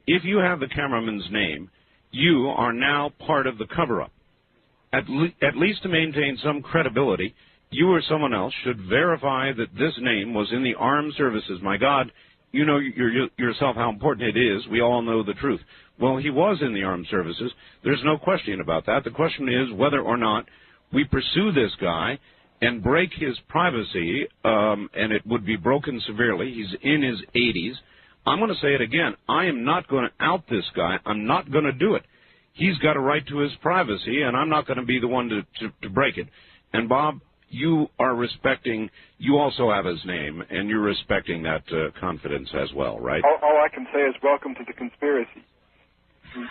if you have the cameraman's name, you are now part of the cover-up. At least to maintain some credibility, you or someone else should verify that this name was in the armed services. My God, you know yourself how important it is. We all know the truth. Well, he was in the armed services. There's no question about that. The question is whether or not we pursue this guy and break his privacy, and it would be broken severely. He's in his 80s. I'm going to say it again. I am not going to out this guy. I'm not going to do it. he's got a right to his privacy, and I'm not going to be the one to break it. And, Bob, you are respecting, you also have his name, and you're respecting that confidence as well, right? All I can say is welcome to the conspiracy.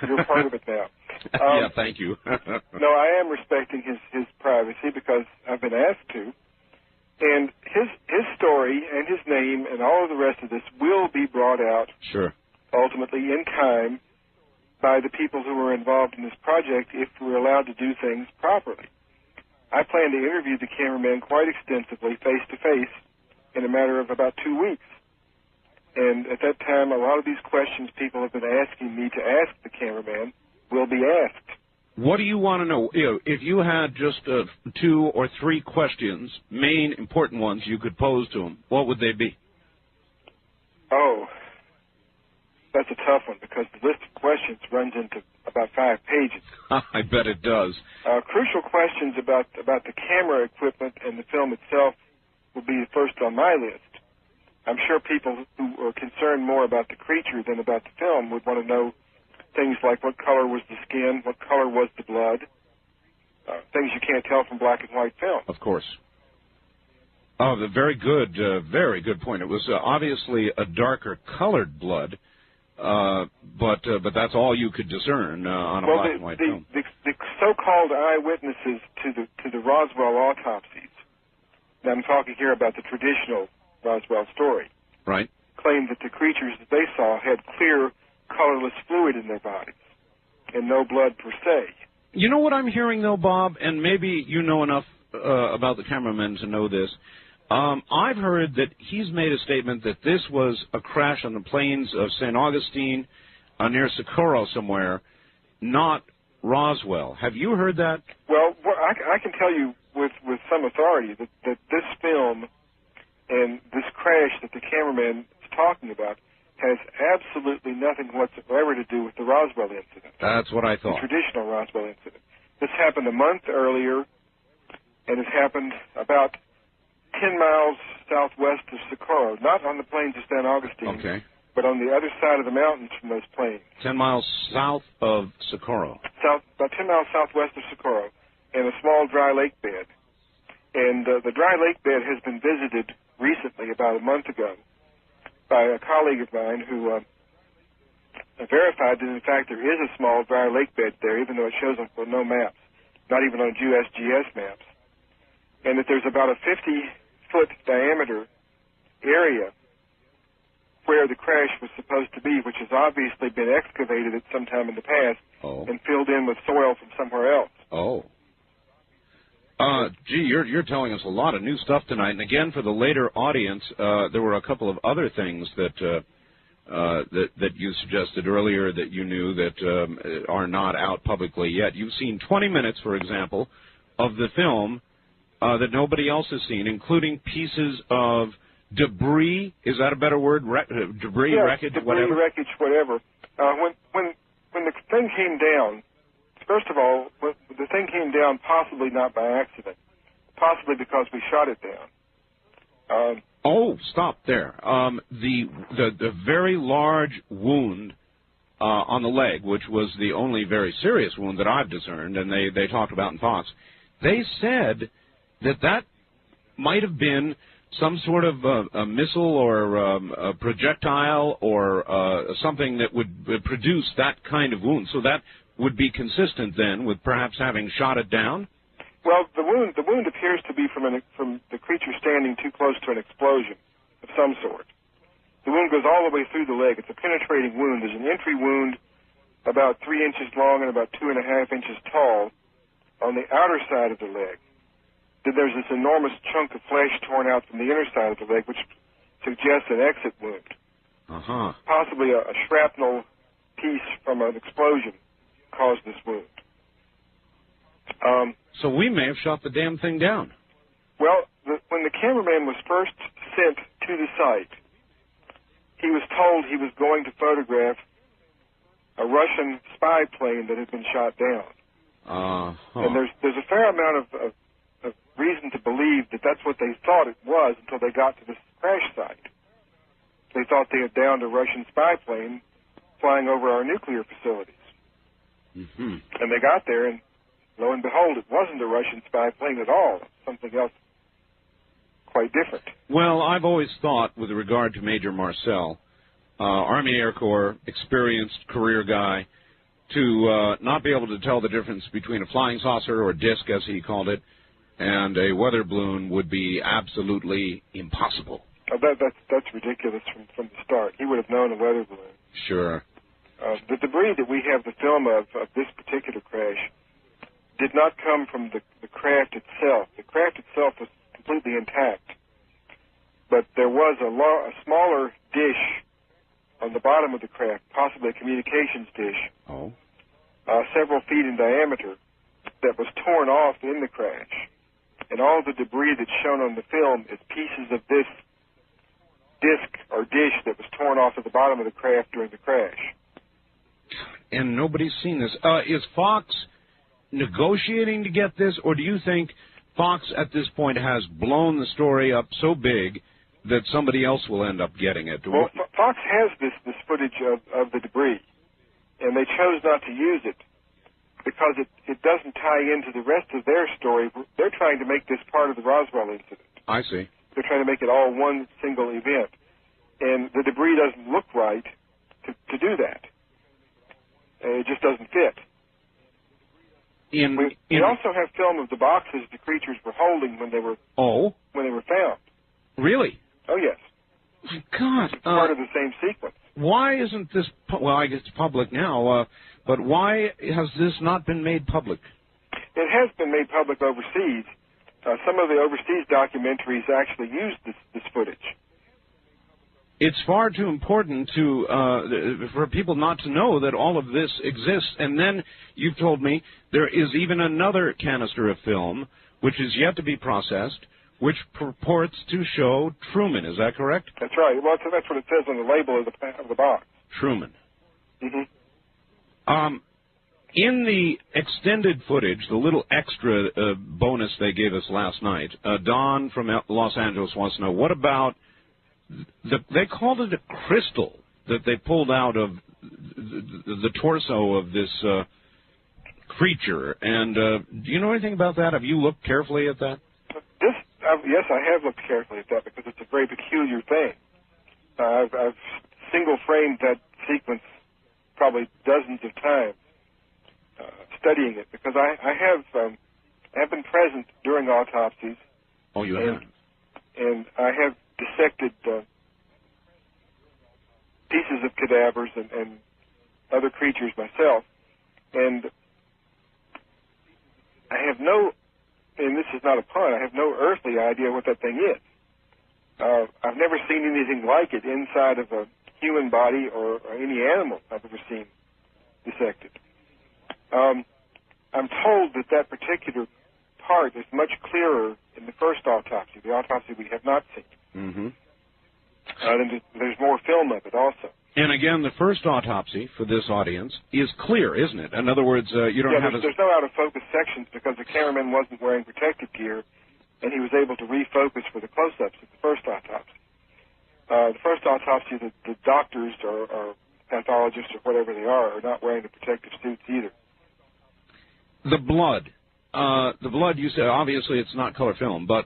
You're part of it now. Yeah, thank you. No, I am respecting his privacy because I've been asked to. And his story and his name and all of the rest of this will be brought out sure. ultimately in time by the people who are involved in this project if we're allowed to do things properly. I plan to interview the cameraman quite extensively, face-to-face, in a matter of about 2 weeks. And at that time, a lot of these questions people have been asking me to ask the cameraman will be asked. What do you want to know? If you had just 2 or 3 questions, main important ones you could pose to him, what would they be? Oh, that's a tough one because the list of questions runs into about 5 pages. I bet it does. Crucial questions about the camera equipment and the film itself will be first on my list. I'm sure people who are concerned more about the creature than about the film would want to know things like what color was the skin, what color was the blood, things you can't tell from black and white film. Of course. Oh, the very good point. It was obviously a darker colored blood, but that's all you could discern on a black and white film. The so-called eyewitnesses to the Roswell autopsies, and I'm talking here about the traditional Roswell story, right, claimed that the creatures that they saw had clear, colorless fluid in their bodies and no blood per se. You know what I'm hearing, though, Bob, and maybe you know enough about the cameraman to know this. I've heard that he's made a statement that this was a crash on the plains of St. Augustine near Socorro somewhere, not Roswell. Have you heard that? Well, I can tell you with some authority that this film and this crash that the cameraman is talking about has absolutely nothing whatsoever to do with the Roswell incident. That's what I thought. The traditional Roswell incident. This happened a month earlier, and it happened about 10 miles southwest of Socorro, not on the plains of St. Augustine, okay, but on the other side of the mountains from those plains. 10 miles south of Socorro. About 10 miles southwest of Socorro, in a small dry lake bed. And the dry lake bed has been visited recently, about a month ago, by a colleague of mine who verified that, in fact, there is a small dry lake bed there, even though it shows up on no maps, not even on USGS maps, and that there's about a 50-foot diameter area where the crash was supposed to be, which has obviously been excavated at some time in the past and filled in with soil from somewhere else. Oh. Gee, you're telling us a lot of new stuff tonight. And again, for the later audience, there were a couple of other things that you suggested earlier that you knew that are not out publicly yet. You've seen 20 minutes, for example, of the film that nobody else has seen, including pieces of debris. Is that a better word? Debris, yes, wreckage, debris, whatever? Wreckage, whatever. When the thing came down, first of all, the thing came down possibly not by accident, possibly because we shot it down. Stop there. The very large wound on the leg, which was the only very serious wound that I've discerned, and they talked about in Fox, they said that might have been some sort of a missile or a projectile or something that would produce that kind of wound. So that would be consistent then with perhaps having shot it down? Well, the wound appears to be from the creature standing too close to an explosion of some sort. The wound goes all the way through the leg. It's a penetrating wound. There's an entry wound about 3 inches long and about 2.5 inches tall on the outer side of the leg. Then there's this enormous chunk of flesh torn out from the inner side of the leg, which suggests an exit wound. Possibly a shrapnel piece from an explosion caused this wound. So we may have shot the damn thing down. Well, when the cameraman was first sent to the site, he was told he was going to photograph a Russian spy plane that had been shot down. And there's a fair amount of reason to believe that that's what they thought it was until they got to the crash site. They thought they had downed a Russian spy plane flying over our nuclear facilities. Mm-hmm. And they got there, and lo and behold, it wasn't a Russian spy plane at all. Something else quite different. Well, I've always thought, with regard to Major Marcel, Army Air Corps, experienced career guy, to not be able to tell the difference between a flying saucer, or disc as he called it, and a weather balloon would be absolutely impossible. Oh, that's ridiculous from the start. He would have known a weather balloon. Sure. The debris that we have the film of this particular crash did not come from the craft itself. The craft itself was completely intact, but there was a smaller dish on the bottom of the craft, possibly a communications dish, several feet in diameter, that was torn off in the crash. And all the debris that's shown on the film is pieces of this disc or dish that was torn off at the bottom of the craft during the crash. And nobody's seen this. Is Fox negotiating to get this, or do you think Fox at this point has blown the story up so big that somebody else will end up getting it? Well, Fox has this footage of the debris, and they chose not to use it because it doesn't tie into the rest of their story. They're trying to make this part of the Roswell incident. I see. They're trying to make it all one single event. And the debris doesn't look right to do that. It just doesn't fit. We also have film of the boxes the creatures were holding when they were found. Really? Oh, yes. My God. It's part of the same sequence. Why isn't this, well, I guess it's public now, but why has this not been made public? It has been made public overseas. Some of the overseas documentaries actually use this footage. It's far too important for people not to know that all of this exists. And then you've told me there is even another canister of film, which is yet to be processed, which purports to show Truman. Is that correct? That's right. Well, that's what it says on the label of the box. Truman. Mm-hmm. In the extended footage, the little extra bonus they gave us last night, Don from Los Angeles wants to know, what about, they called it a crystal that they pulled out of the torso of this creature. And do you know anything about that? Have you looked carefully at that? Yes, I have looked carefully at that because it's a very peculiar thing. I've single-framed that sequence probably dozens of times, studying it, because I have been present during autopsies. Oh, you have? And I have dissected pieces of cadavers and other creatures myself, and I have no, and this is not a pun, I have no earthly idea what that thing is. I've never seen anything like it inside of a human body or any animal I've ever seen dissected. I'm told that particular part is much clearer in the first autopsy, the autopsy we have not seen. Mm-hmm. There's more film of it also. And again, the first autopsy for this audience is clear, isn't it? In other words, you don't have... There's no out-of-focus sections because the cameraman wasn't wearing protective gear, and he was able to refocus for the close-ups of the first autopsy. The first autopsy, the doctors or pathologists or whatever they are not wearing the protective suits either. The blood. You said, obviously it's not color film, but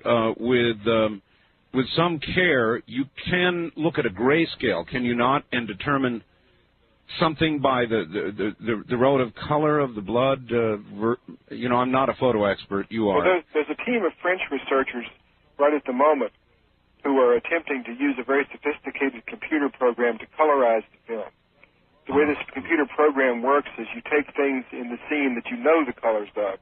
with some care, you can look at a grayscale, can you not, and determine something by the relative color of the blood? I'm not a photo expert. You are. Well, there's a team of French researchers right at the moment who are attempting to use a very sophisticated computer program to colorize the film. The way this computer program works is you take things in the scene that you know the colors of,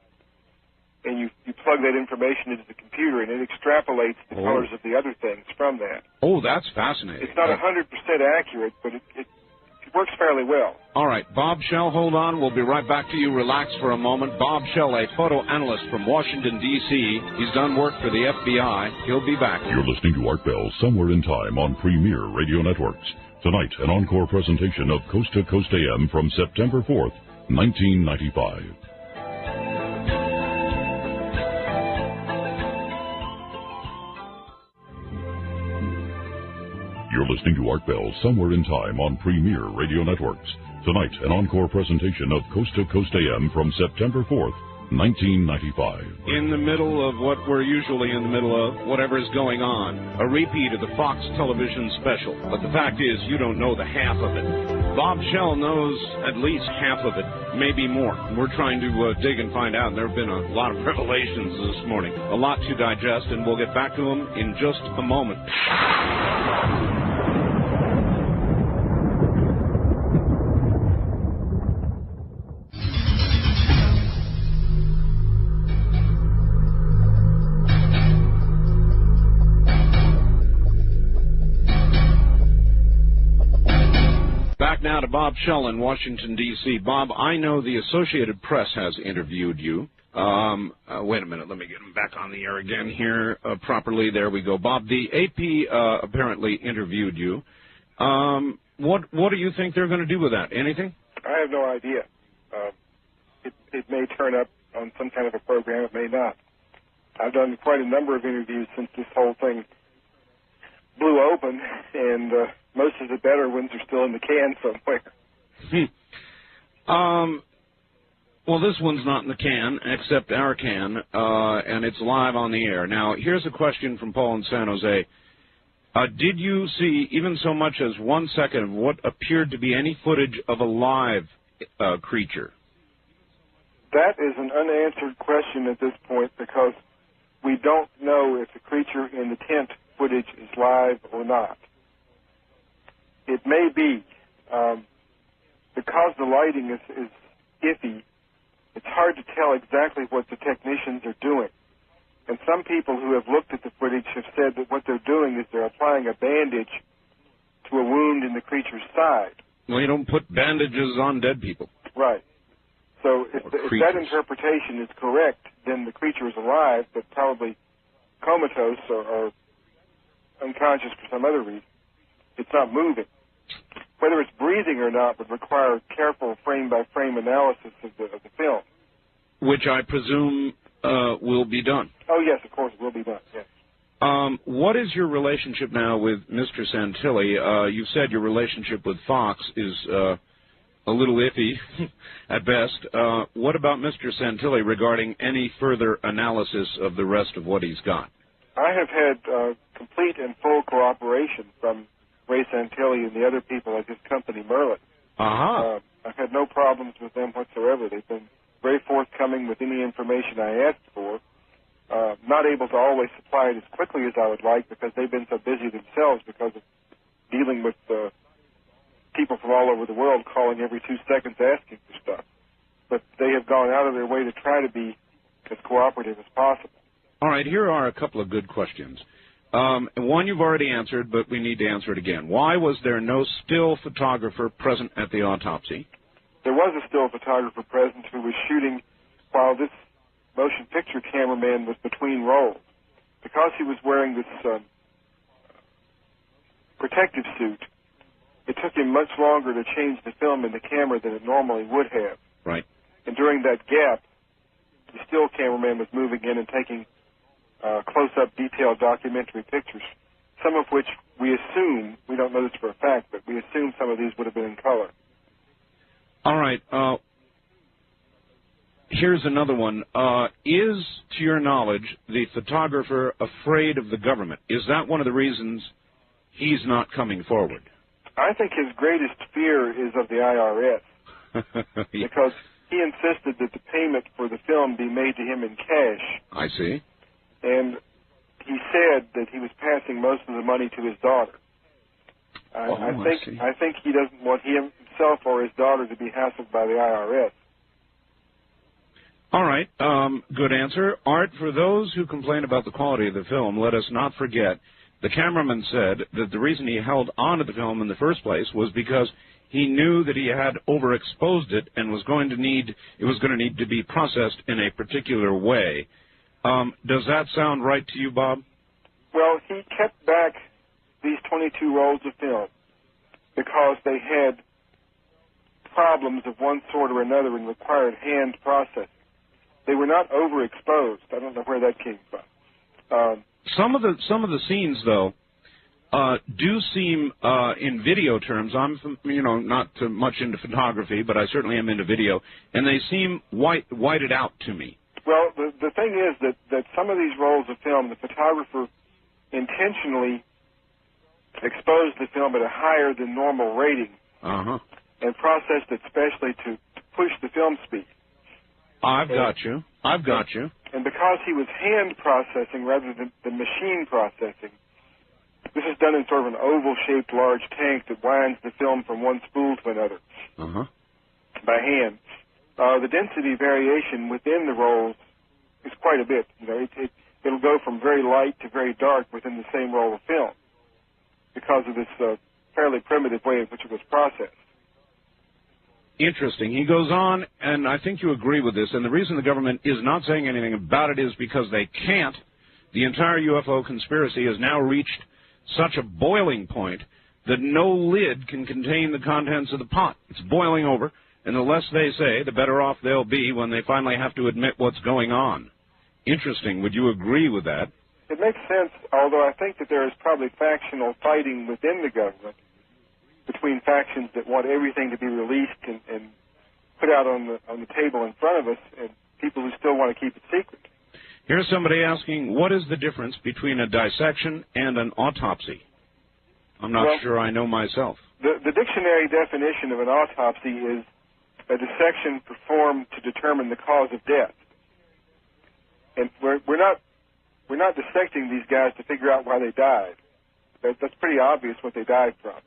and you plug that information into the computer, and it extrapolates the colors of the other things from that. Oh, that's fascinating. It's not 100% accurate, but it works fairly well. All right, Bob Schell, hold on. We'll be right back to you. Relax for a moment. Bob Schell, a photo analyst from Washington, D.C. He's done work for the FBI. He'll be back. You're listening to Art Bell, Somewhere in Time on Premier Radio Networks. Tonight, an encore presentation of Coast to Coast AM from September 4th, 1995. You're listening to Art Bell, Somewhere in Time on Premier Radio Networks. Tonight, an encore presentation of Coast to Coast AM from September 4th, 1995. In the middle of what we're usually in the middle of, whatever's going on, a repeat of the Fox television special. But the fact is, you don't know the half of it. Bob Shell knows at least half of it, maybe more. We're trying to dig and find out. There have been a lot of revelations this morning, a lot to digest, and we'll get back to them in just a moment. Now to Bob Shell in Washington, D.C. Bob, I know the Associated Press has interviewed you. Wait a minute, let me get him back on the air again here properly. There we go. Bob, the AP apparently interviewed you. What do you think they're going to do with that? Anything? I have no idea. It may turn up on some kind of a program. It may not. I've done quite a number of interviews since this whole thing blew open, and most of the better ones are still in the can somewhere. Well, this one's not in the can, except our can, and it's live on the air. Now, here's a question from Paul in San Jose. Did you see even so much as 1 second of what appeared to be any footage of a live creature? That is an unanswered question at this point because we don't know if the creature in the tent footage is live or not. It may be. Because the lighting is iffy, it's hard to tell exactly what the technicians are doing. And some people who have looked at the footage have said that what they're doing is they're applying a bandage to a wound in the creature's side. Well, you don't put bandages on dead people. Right. So if that interpretation is correct, then the creature is alive, but probably comatose or unconscious for some other reason. It's not moving. Whether it's breathing or not would require careful frame-by-frame analysis of the film. Which I presume will be done. Oh, yes, of course, it will be done, yes. What is your relationship now with Mr. Santilli? You said your relationship with Fox is a little iffy at best. What about Mr. Santilli regarding any further analysis of the rest of what he's got? I have had complete and full cooperation from Ray Santilli and the other people at his company, Merlin. I've had no problems with them whatsoever. They've been very forthcoming with any information I asked for. Not able to always supply it as quickly as I would like because they've been so busy themselves because of dealing with people from all over the world calling every 2 seconds asking for stuff. But they have gone out of their way to try to be as cooperative as possible. All right, here are a couple of good questions. One you've already answered, but we need to answer it again. Why was there no still photographer present at the autopsy? There was a still photographer present who was shooting while this motion picture cameraman was between rolls. Because he was wearing this protective suit, it took him much longer to change the film in the camera than it normally would have. Right. And during that gap, the still cameraman was moving in and taking close-up detailed documentary pictures, some of which we assume, we don't know this for a fact, but we assume some of these would have been in color. All right. Here's another one. Is, to your knowledge, the photographer afraid of the government? Is that one of the reasons he's not coming forward? I think his greatest fear is of the IRS because he insisted that the payment for the film be made to him in cash. I see. And he said that he was passing most of the money to his daughter. I think he doesn't want himself or his daughter to be hassled by the IRS. All right. Good answer. Art, for those who complain about the quality of the film, let us not forget the cameraman said that the reason he held on to the film in the first place was because he knew that he had overexposed it and was going to need to be processed in a particular way. Does that sound right to you, Bob? Well, he kept back these 22 rolls of film because they had problems of one sort or another and required hand processing. They were not overexposed. I don't know where that came from. Some of the scenes, though, do seem, in video terms, I'm, not much into photography, but I certainly am into video, and they seem whited out to me. Well, the thing is that some of these rolls of film, the photographer intentionally exposed the film at a higher than normal rating and processed it specially to push the film speed. I've got you. And because he was hand processing rather than machine processing, this is done in sort of an oval-shaped large tank that winds the film from one spool to another by hand. The density variation within the rolls is quite a bit. It'll go from very light to very dark within the same roll of film because of this fairly primitive way in which it was processed. Interesting. He goes on, and I think you agree with this, and the reason the government is not saying anything about it is because they can't. The entire UFO conspiracy has now reached such a boiling point that no lid can contain the contents of the pot. It's boiling over, and the less they say, the better off they'll be when they finally have to admit what's going on. Interesting. Would you agree with that? It makes sense, although I think that there is probably factional fighting within the government between factions that want everything to be released and put out on the table in front of us, and people who still want to keep it secret. Here's somebody asking, what is the difference between a dissection and an autopsy? I'm not sure I know myself. The dictionary definition of an autopsy is a dissection performed to determine the cause of death. And we're not dissecting these guys to figure out why they died. That's pretty obvious what they died from.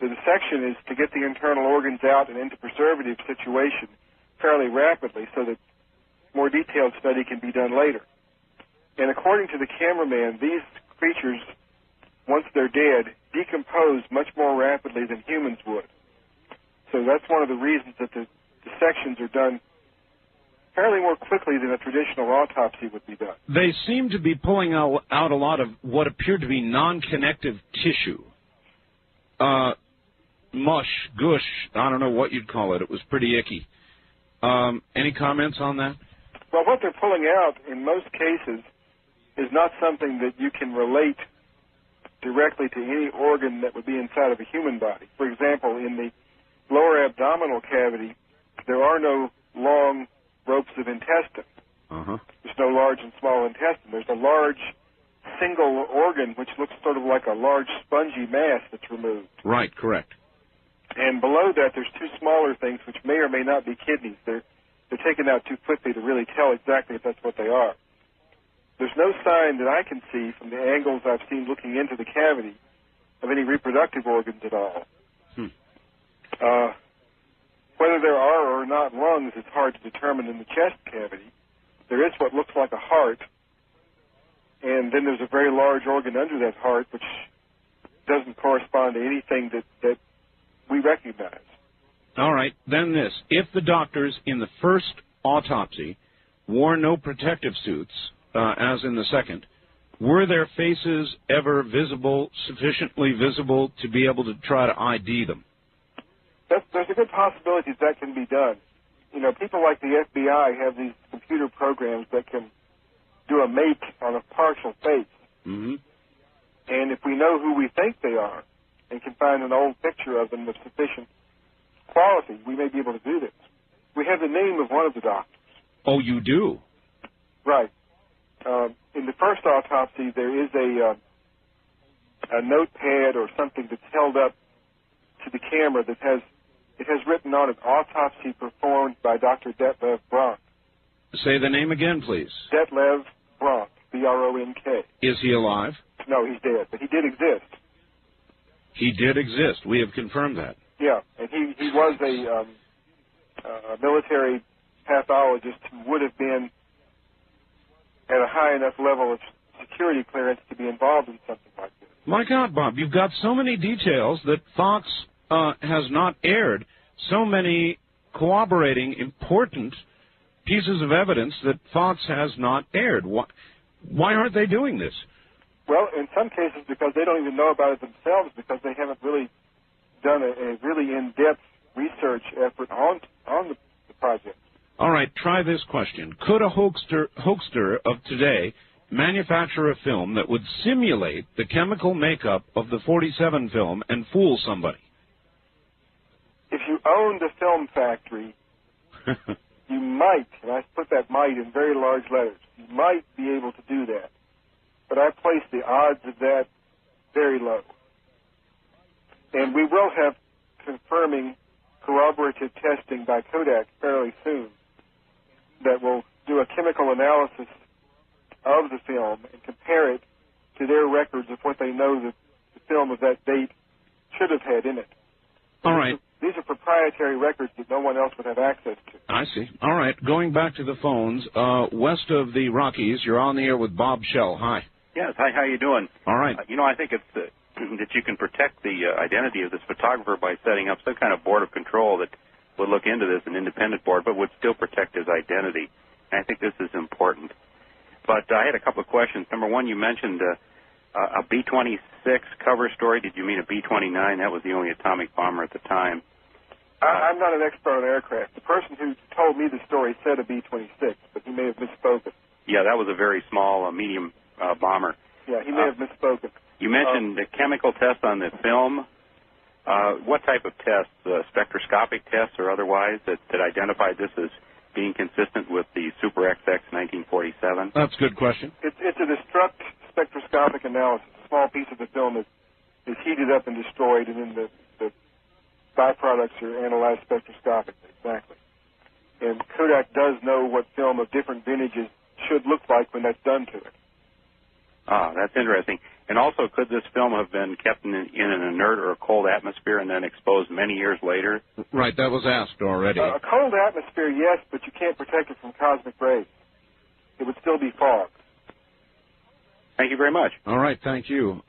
The dissection is to get the internal organs out and into preservative situation fairly rapidly so that more detailed study can be done later. And according to the cameraman, these creatures, once they're dead, decompose much more rapidly than humans would. So that's one of the reasons that the dissections are done fairly more quickly than a traditional autopsy would be done. They seem to be pulling out a lot of what appeared to be non-connective tissue. Mush, gush, I don't know what you'd call it. It was pretty icky. Any comments on that? Well, what they're pulling out in most cases is not something that you can relate directly to any organ that would be inside of a human body. For example, in the lower abdominal cavity, there are no long ropes of intestine. There's no large and small intestine. There's a large single organ which looks sort of like a large spongy mass that's removed. Right, correct. And below that, there's two smaller things which may or may not be kidneys. They're taken out too quickly to really tell exactly if that's what they are. There's no sign that I can see from the angles I've seen looking into the cavity of any reproductive organs at all. Whether there are or not lungs, it's hard to determine in the chest cavity. There is what looks like a heart, and then there's a very large organ under that heart which doesn't correspond to anything that we recognize. All right, then this. If the doctors in the first autopsy wore no protective suits, as in the second, were their faces ever visible, sufficiently visible to be able to try to ID them? There's a good possibility that can be done. People like the FBI have these computer programs that can do a make on a partial face. And if we know who we think they are and can find an old picture of them of sufficient quality, we may be able to do this. We have the name of one of the doctors. Oh, you do? Right. In the first autopsy, there is a notepad or something that's held up to the camera that has written on it, autopsy performed by Dr. Detlev Bronk. Say the name again, please. Detlev Bronk, B-R-O-N-K. Is he alive? No, he's dead, but he did exist. He did exist. We have confirmed that. Yeah, and he was a military pathologist who would have been at a high enough level of security clearance to be involved in something like this. My God, Bob, you've got so many details that Fox has not aired, so many corroborating important pieces of evidence that Fox has not aired. Why aren't they doing this? Well, in some cases because they don't even know about it themselves, because they haven't really done a really in-depth research effort on the project. All right, try this question. Could a hoaxer of today manufacture a film that would simulate the chemical makeup of the 47 film and fool somebody? If you owned a film factory, you might, and I put that might in very large letters, you might be able to do that. But I place the odds of that very low. And we will have confirming corroborative testing by Kodak fairly soon that will do a chemical analysis of the film and compare it to their records of what they know that the film of that date should have had in it. All right. These are proprietary records that no one else would have access to. I see. All right. Going back to the phones, west of the Rockies, you're on the air with Bob Shell. Hi. Yes. Hi. How you doing? All right. I think it's that you can protect the identity of this photographer by setting up some kind of board of control that would look into this, an independent board, but would still protect his identity. And I think this is important. But I had a couple of questions. Number one, you mentioned a B-26 cover story. Did you mean a B-29? That was the only atomic bomber at the time. I'm not an expert on aircraft. The person who told me the story said a B-26, but he may have misspoken. Yeah, that was a very small, medium bomber. Yeah, he may have misspoken. You mentioned the chemical test on the film. What type of tests, spectroscopic tests or otherwise, that identified this as being consistent with the Super XX 1947? That's a good question. It's a destruct spectroscopic analysis. A small piece of the film is heated up and destroyed, and then the byproducts are analyzed spectroscopically. Exactly. And Kodak does know what film of different vintages should look like when that's done to it. Ah, that's interesting. And also, could this film have been kept in an inert or a cold atmosphere and then exposed many years later? Right, that was asked already. A cold atmosphere, yes, but you can't protect it from cosmic rays. It would still be fog. Thank you very much. All right, thank you.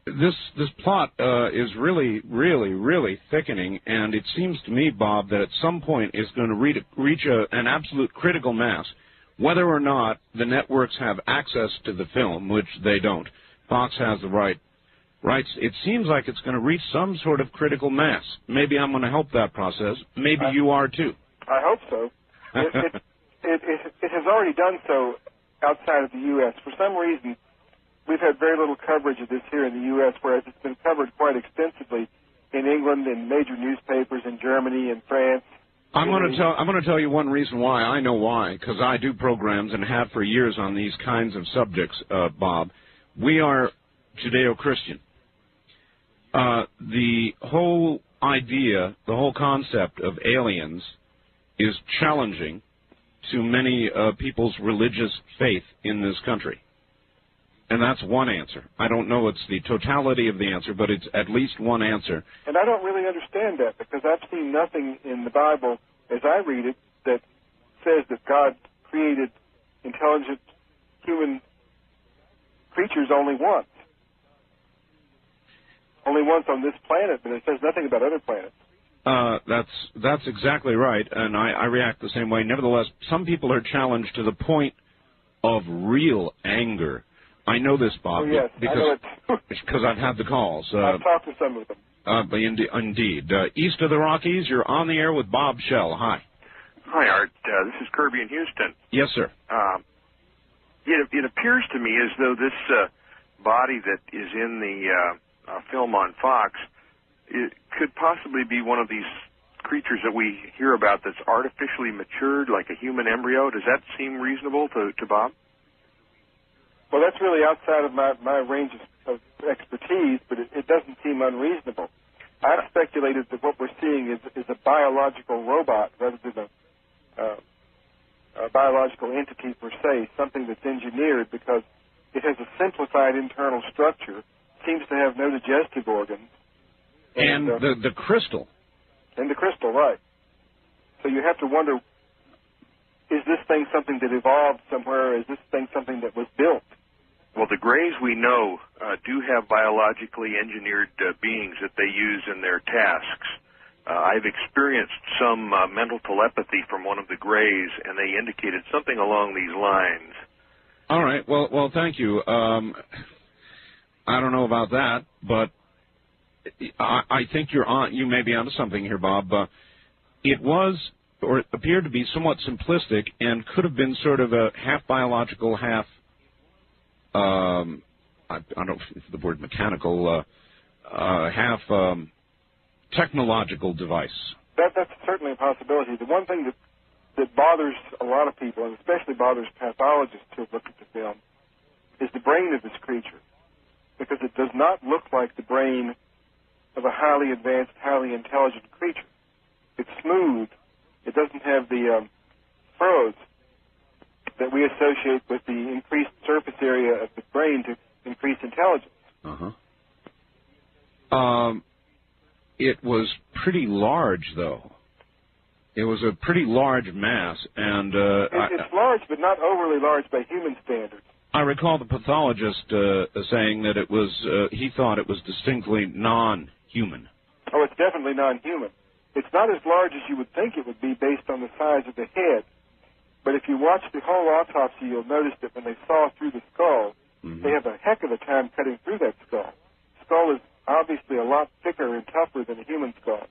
This plot is really, really, really thickening, and it seems to me, Bob, that at some point it's going to reach an absolute critical mass. Whether or not the networks have access to the film, which they don't, Fox has the rights. It seems like it's going to reach some sort of critical mass. Maybe I'm going to help that process. Maybe you are too. I hope so. It has already done so outside of the U.S. For some reason, we've had very little coverage of this here in the U.S., whereas it's been covered quite extensively in England, in major newspapers, in Germany, in France. I'm going to tell you one reason why. I know why, because I do programs and have for years on these kinds of subjects, Bob. We are Judeo-Christian. The whole idea, the whole concept of aliens is challenging to many people's religious faith in this country. And that's one answer. I don't know it's the totality of the answer, but it's at least one answer. And I don't really understand that, because I've seen nothing in the Bible, as I read it, that says that God created intelligent human creatures only once. Only once on this planet, but it says nothing about other planets. That's exactly right, and I react the same way. Nevertheless, some people are challenged to the point of real anger. I know this, Bob, yes, because I've had the calls. I've talked to some of them. Indeed. East of the Rockies, you're on the air with Bob Shell. Hi. Hi, Art. This is Kirby in Houston. Yes, sir. It appears to me as though this body that is in the film on Fox could possibly be one of these creatures that we hear about that's artificially matured, like a human embryo. Does that seem reasonable to Bob? Well, that's really outside of my range of expertise, but it doesn't seem unreasonable. I've speculated that what we're seeing is a biological robot rather than a biological entity per se, something that's engineered because it has a simplified internal structure, seems to have no digestive organs. And the crystal. And the crystal, right. So you have to wonder, is this thing something that evolved somewhere, or is this thing something that was built? Well, the Greys we know do have biologically engineered beings that they use in their tasks. I've experienced some mental telepathy from one of the Greys, and they indicated something along these lines. All right. Well, thank you. I don't know about that, but I think you may be onto something here, Bob. It was or appeared to be somewhat simplistic and could have been sort of a half biological, half, I don't know if the word mechanical, half technological device. That's certainly a possibility. The one thing that bothers a lot of people, and especially bothers pathologists who have looked at the film, is the brain of this creature, because it does not look like the brain of a highly advanced, highly intelligent creature. It's smooth. It doesn't have the furrows that we associate with the increased surface area of the brain to increase intelligence. It was pretty large, though. It was a pretty large mass, and it's large, but not overly large by human standards. I recall the pathologist saying that it was. He thought it was distinctly non-human. Oh, it's definitely non-human. It's not as large as you would think it would be based on the size of the head. But if you watch the whole autopsy, you'll notice that when they saw through the skull, they have a heck of a time cutting through that skull. The skull is obviously a lot thicker and tougher than a human skull.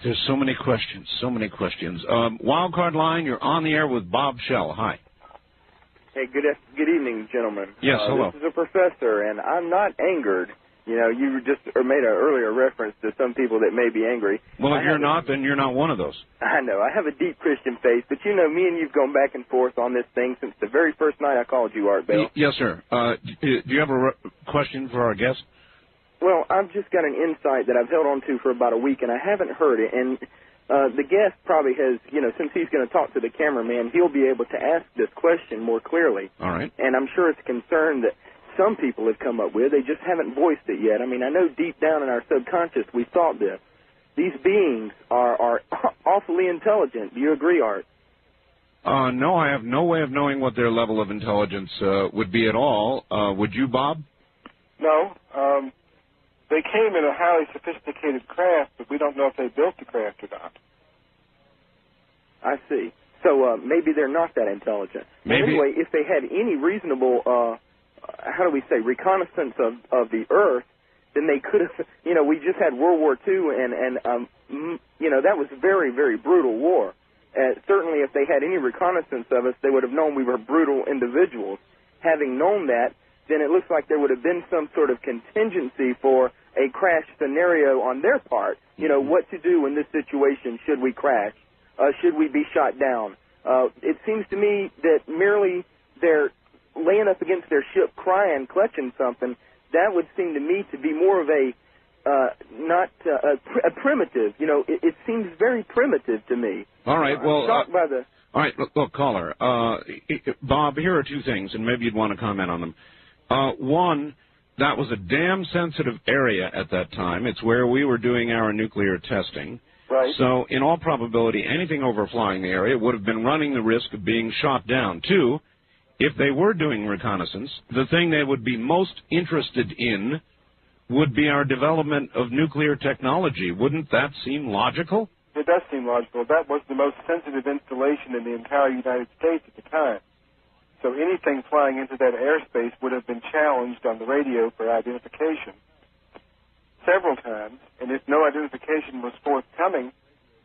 There's so many questions, so many questions. Wildcard line, you're on the air with Bob Shell. Hi. Hey, good evening, gentlemen. Yes, hello. This is a professor, and I'm not angered. You know, you just made an earlier reference to some people that may be angry. Well, if you're not, then you're not one of those. I know. I have a deep Christian faith, but you know, me and you've gone back and forth on this thing since the very first night I called you, Art Bell. Yes, sir. Do you have a question for our guest? Well, I've just got an insight that I've held on to for about a week, and I haven't heard it. And the guest probably has, you know, since he's going to talk to the cameraman, he'll be able to ask this question more clearly. All right. And I'm sure it's a concern that some people have come up with. They just haven't voiced it yet. I mean, I know deep down in our subconscious we thought this. These beings are awfully intelligent. Do you agree, Art? No, I have no way of knowing what their level of intelligence would be at all. Would you, Bob? No. They came in a highly sophisticated craft, but we don't know if they built the craft or not. I see. So maybe they're not that intelligent. Maybe. Anyway, if they had any reasonable, how do we say, reconnaissance of the Earth, then they could have, you know, we just had World War II, and you know, that was a very, very brutal war. Certainly if they had any reconnaissance of us, they would have known we were brutal individuals. Having known that, then it looks like there would have been some sort of contingency for a crash scenario on their part. You know, what to do in this situation should we crash? Should we be shot down? It seems to me that merely they're laying up against their ship crying, clutching something, that would seem to me to be more of a primitive. You know, it seems very primitive to me. All right, well... all right, look, caller. Bob, here are two things, and maybe you'd want to comment on them. One, that was a damn sensitive area at that time. It's where we were doing our nuclear testing. Right. So, in all probability, anything overflying the area would have been running the risk of being shot down. Two, if they were doing reconnaissance, the thing they would be most interested in would be our development of nuclear technology. Wouldn't that seem logical? It does seem logical. That was the most sensitive installation in the entire United States at the time. So anything flying into that airspace would have been challenged on the radio for identification several times, and if no identification was forthcoming,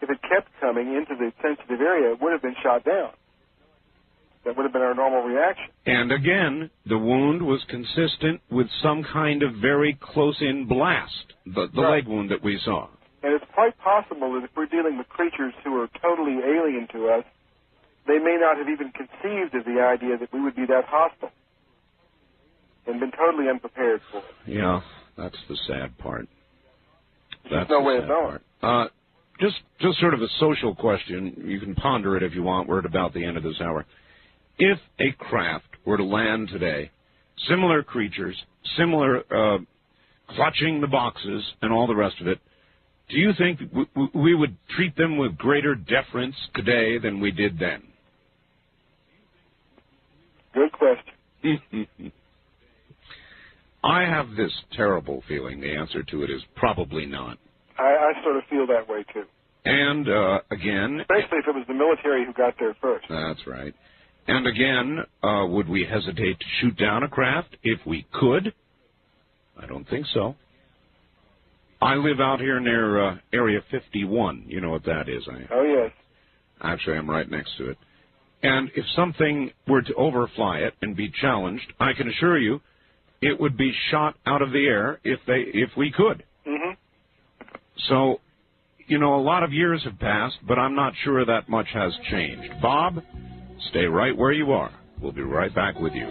if it kept coming into the sensitive area, it would have been shot down. That would have been our normal reaction. And again, the wound was consistent with some kind of very close-in blast, the right. leg wound that we saw. And it's quite possible that if we're dealing with creatures who are totally alien to us, they may not have even conceived of the idea that we would be that hostile and been totally unprepared for it. Yeah, that's the sad part. There's no way of knowing. Just sort of a social question. You can ponder it if you want. We're at about the end of this hour. If a craft were to land today, similar creatures, similar clutching the boxes and all the rest of it, do you think we would treat them with greater deference today than we did then? Good question. I have this terrible feeling the answer to it is probably not. I sort of feel that way, too. And, again... especially if it was the military who got there first. That's right. And, again, would we hesitate to shoot down a craft if we could? I don't think so. I live out here near Area 51. You know what that is, Oh, yes. Actually, I'm right next to it. And if something were to overfly it and be challenged, I can assure you it would be shot out of the air if we could. Mm-hmm. So, you know, a lot of years have passed, but I'm not sure that much has changed. Bob, stay right where you are. We'll be right back with you.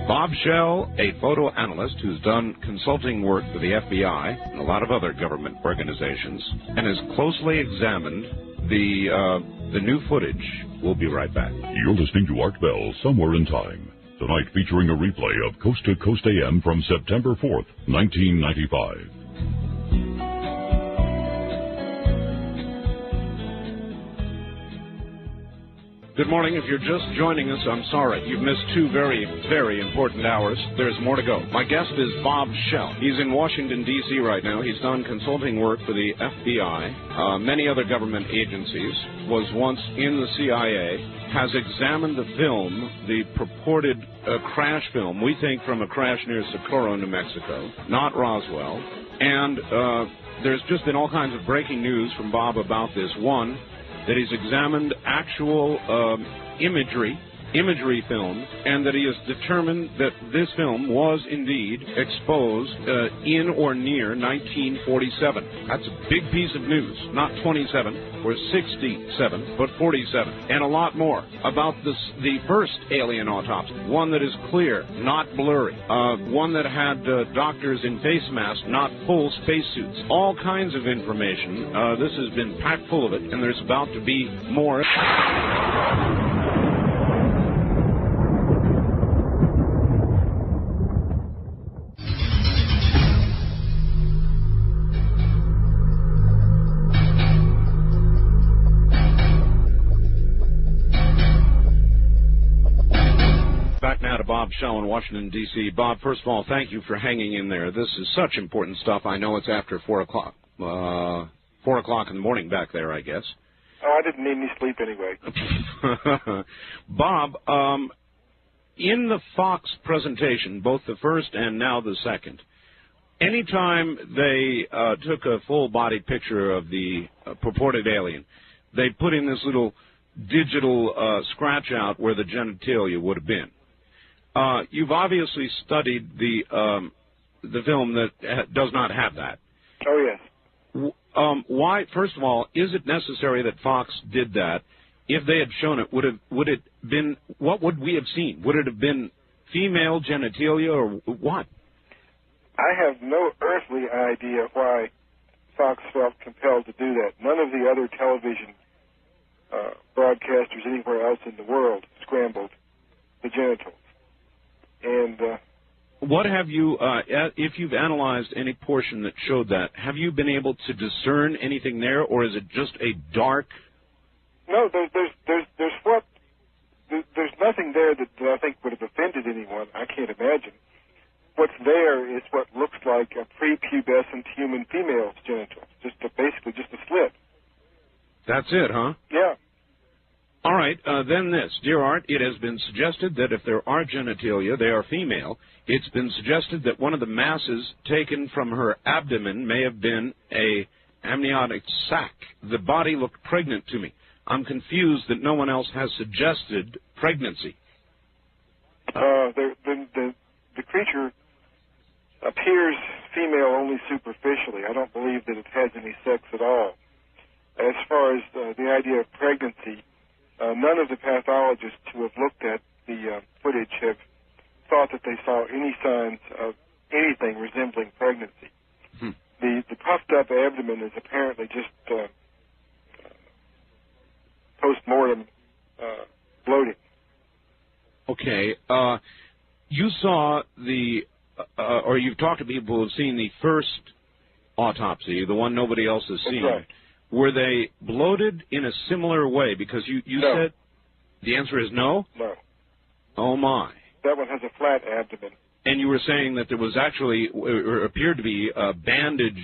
Bob Schell, a photo analyst who's done consulting work for the FBI and a lot of other government organizations, and has closely examined the new footage. We'll be right back. You're listening to Art Bell, Somewhere in Time. Tonight featuring a replay of Coast to Coast AM from September 4th, 1995. Good morning. If you're just joining us, I'm sorry. You've missed two very, very important hours. There's more to go. My guest is Bob Schell. He's in Washington, D.C. right now. He's done consulting work for the FBI, many other government agencies, was once in the CIA, has examined the film, the purported crash film, we think from a crash near Socorro, New Mexico, not Roswell. And there's just been all kinds of breaking news from Bob about this. One, that he's examined actual imagery film, and that he has determined that this film was indeed exposed in or near 1947. That's a big piece of news. Not 27 or 67, but 47. And a lot more about the first alien autopsy, one that is clear, not blurry, one that had doctors in face masks, not full spacesuits. All kinds of information. This has been packed full of it, and there's about to be more. Bob Schell in Washington, D.C. Bob, first of all, thank you for hanging in there. This is such important stuff. I know it's after 4 o'clock. 4 o'clock in the morning back there, I guess. Oh, I didn't need any sleep anyway. Bob, in the Fox presentation, both the first and now the second, anytime they took a full-body picture of the purported alien, they put in this little digital scratch-out where the genitalia would have been. You've obviously studied the film that does not have that. Oh, yes. Why, first of all, is it necessary that Fox did that? If they had shown it, would it been, what would we have seen? Would it have been female genitalia or what? I have no earthly idea why Fox felt compelled to do that. None of the other television broadcasters anywhere else in the world scrambled the genitals. And what have you, if you've analyzed any portion that showed that, have you been able to discern anything there, or is it just a dark? No, there's nothing there that I think would have offended anyone. I can't imagine. What's there is what looks like a prepubescent human female's genitals, basically just a slit. That's it, huh? Yeah. All right, then this. Dear Art, it has been suggested that if there are genitalia, they are female. It's been suggested that one of the masses taken from her abdomen may have been a amniotic sac. The body looked pregnant to me. I'm confused that no one else has suggested pregnancy. The creature appears female only superficially. I don't believe that it has any sex at all. As far as the idea of pregnancy, none of the pathologists who have looked at the footage have thought that they saw any signs of anything resembling pregnancy. The puffed up abdomen is apparently just post-mortem bloating. Okay. You saw or you've talked to people who have seen the first autopsy, the one nobody else has seen. Right. Were they bloated in a similar way? Because you no. said the answer is no? No. Oh, my. That one has a flat abdomen. And you were saying that there was actually, or appeared to be, a bandage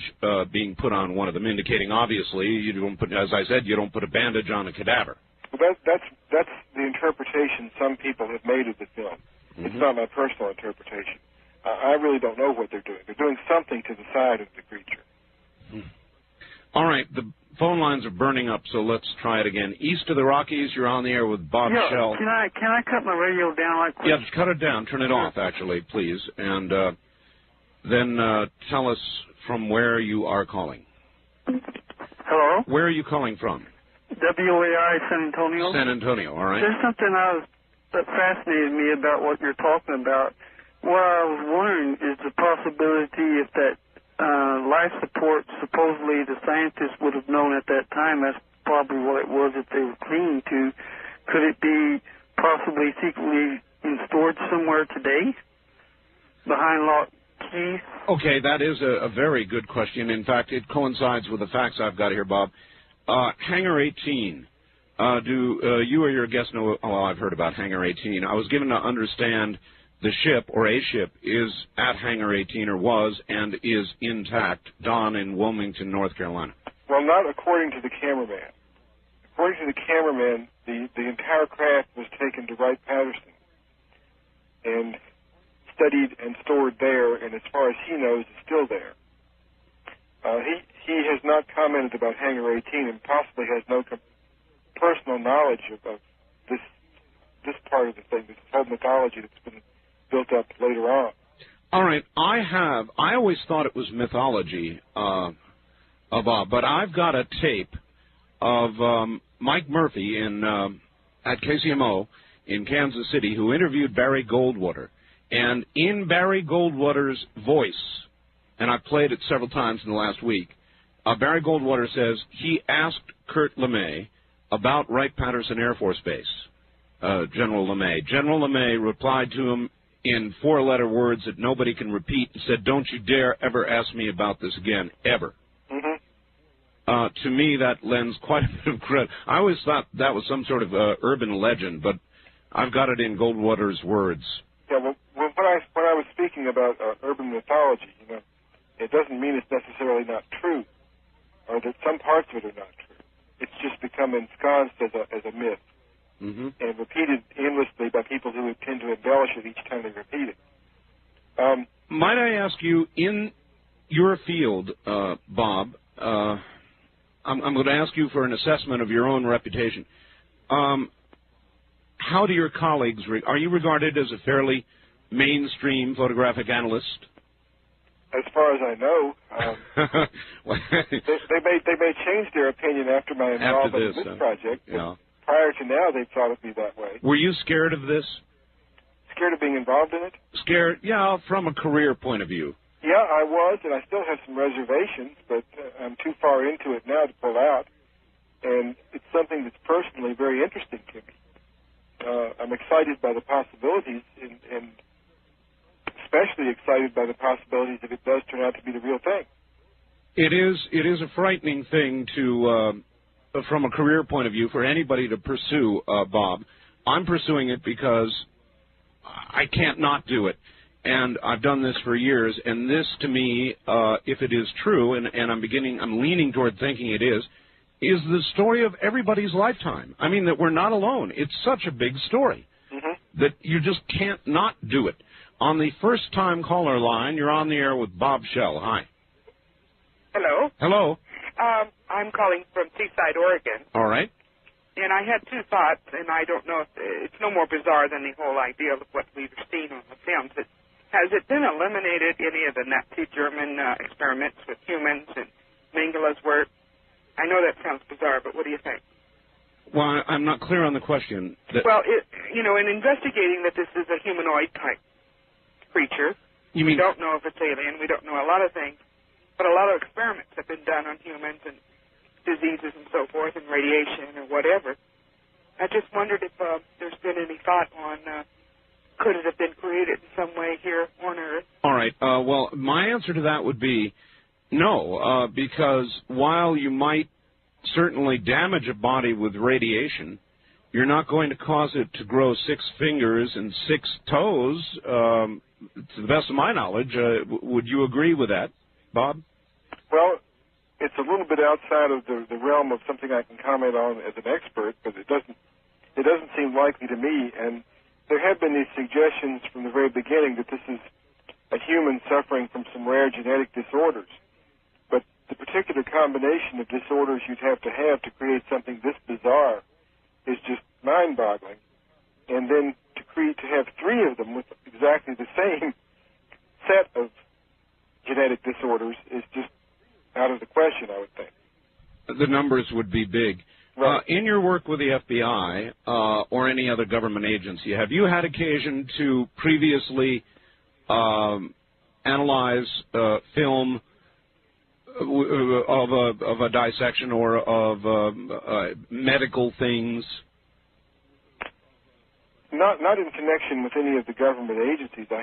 being put on one of them, indicating, obviously, you don't put, as I said, you don't put a bandage on a cadaver. Well, that's the interpretation some people have made of the film. It's not my personal interpretation. I really don't know what they're doing. They're doing something to the side of the creature. All right, the phone lines are burning up, so let's try it again. East of the Rockies, you're on the air with Bob Shell. Can I cut my radio down like this? Yeah, just cut it down. Turn it off, actually, please. And then tell us from where you are calling. Hello? Where are you calling from? WAI San Antonio. San Antonio, all right. There's something that fascinated me about what you're talking about. What I was wondering is the possibility if that life support, supposedly the scientists would have known at that time, that's probably what it was that they were clinging to. Could it be possibly secretly stored somewhere today behind locked keys? Okay, that is a very good question. In fact, it coincides with the facts I've got here, Bob. Hangar 18. Do you or your guest know? Oh, I've heard about Hangar 18. I was given to understand the ship, or a ship, is at Hangar 18, or was, and is intact, Don in Wilmington, North Carolina. Well, not according to the cameraman. According to the cameraman, the entire craft was taken to Wright-Patterson and studied and stored there, and as far as he knows, is still there. He has not commented about Hangar 18 and possibly has no personal knowledge of this part of the thing, this whole mythology that's been built up later on. All right, I always thought it was mythology, Bob, but I've got a tape of Mike Murphy at KCMO in Kansas City who interviewed Barry Goldwater. And in Barry Goldwater's voice, and I've played it several times in the last week, Barry Goldwater says he asked Kurt LeMay about Wright-Patterson Air Force Base, General LeMay. General LeMay replied to him in four-letter words that nobody can repeat and said, "Don't you dare ever ask me about this again, ever." Mm-hmm. To me, that lends quite a bit of credit. I always thought that was some sort of urban legend, but I've got it in Goldwater's words. Yeah, well, when I was speaking about urban mythology, it doesn't mean it's necessarily not true, or that some parts of it are not true. It's just become ensconced as a myth, mm-hmm. and repeated endlessly by people who tend to embellish it each time they repeat it. Might I ask you, in your field, Bob, I'm going to ask you for an assessment of your own reputation. How do your colleagues, are you regarded as a fairly mainstream photographic analyst? As far as I know, they may change their opinion after my involvement in this project. Yeah. Prior to now, they thought of me that way. Were you scared of this? Scared of being involved in it? Scared, yeah, from a career point of view. Yeah, I was, and I still have some reservations, but I'm too far into it now to pull out. And it's something that's personally very interesting to me. I'm excited by the possibilities, and especially excited by the possibilities if it does turn out to be the real thing. It is a frightening thing to, from a career point of view, for anybody to pursue, Bob. I'm pursuing it because I can't not do it, and I've done this for years. And this, to me, if it is true, and I'm leaning toward thinking it is the story of everybody's lifetime. I mean, that we're not alone. It's such a big story that you just can't not do it. On the first-time caller line, you're on the air with Bob Shell. Hi. Hello. Hello. I'm calling from Seaside, Oregon. All right. And I had two thoughts, and I don't know if it's no more bizarre than the whole idea of what we've seen on the films. Has it been eliminated, any of the Nazi German experiments with humans and Mengele's work? I know that sounds bizarre, but what do you think? Well, I'm not clear on the question. Well, in investigating that this is a humanoid-type creature, we don't know if it's alien, we don't know a lot of things, but a lot of experiments have been done on humans and diseases and so forth and radiation or whatever. I just wondered if there's been any thought on could it have been created in some way here on Earth? All right. Well, my answer to that would be no, because while you might certainly damage a body with radiation, you're not going to cause it to grow 6 fingers and 6 toes, to the best of my knowledge. Would you agree with that, Bob? Well, it's a little bit outside of the realm of something I can comment on as an expert, but it doesn't seem likely to me. And there have been these suggestions from the very beginning that this is a human suffering from some rare genetic disorders. But the particular combination of disorders you'd have to create something this bizarre is just mind-boggling. And then to have three of them with exactly the same set of genetic disorders is just out of the question, I would think. The numbers would be big. Right. In your work with the FBI or any other government agency, have you had occasion to previously analyze film of a dissection or of medical things? Not in connection with any of the government agencies. I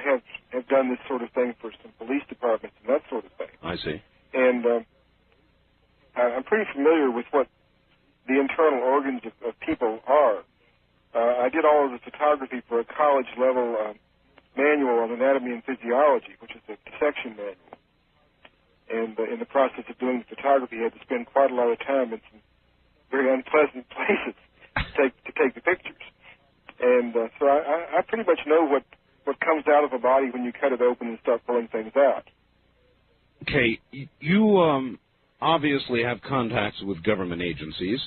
have done this sort of thing for some police departments and that sort of thing. I see. And I'm pretty familiar with what the internal organs of people are. I did all of the photography for a college-level manual on anatomy and physiology, which is a dissection manual. And in the process of doing the photography, I had to spend quite a lot of time in some very unpleasant places to take the pictures. And so I pretty much know what comes out of a body when you cut it open and start pulling things out. Okay, you obviously have contacts with government agencies.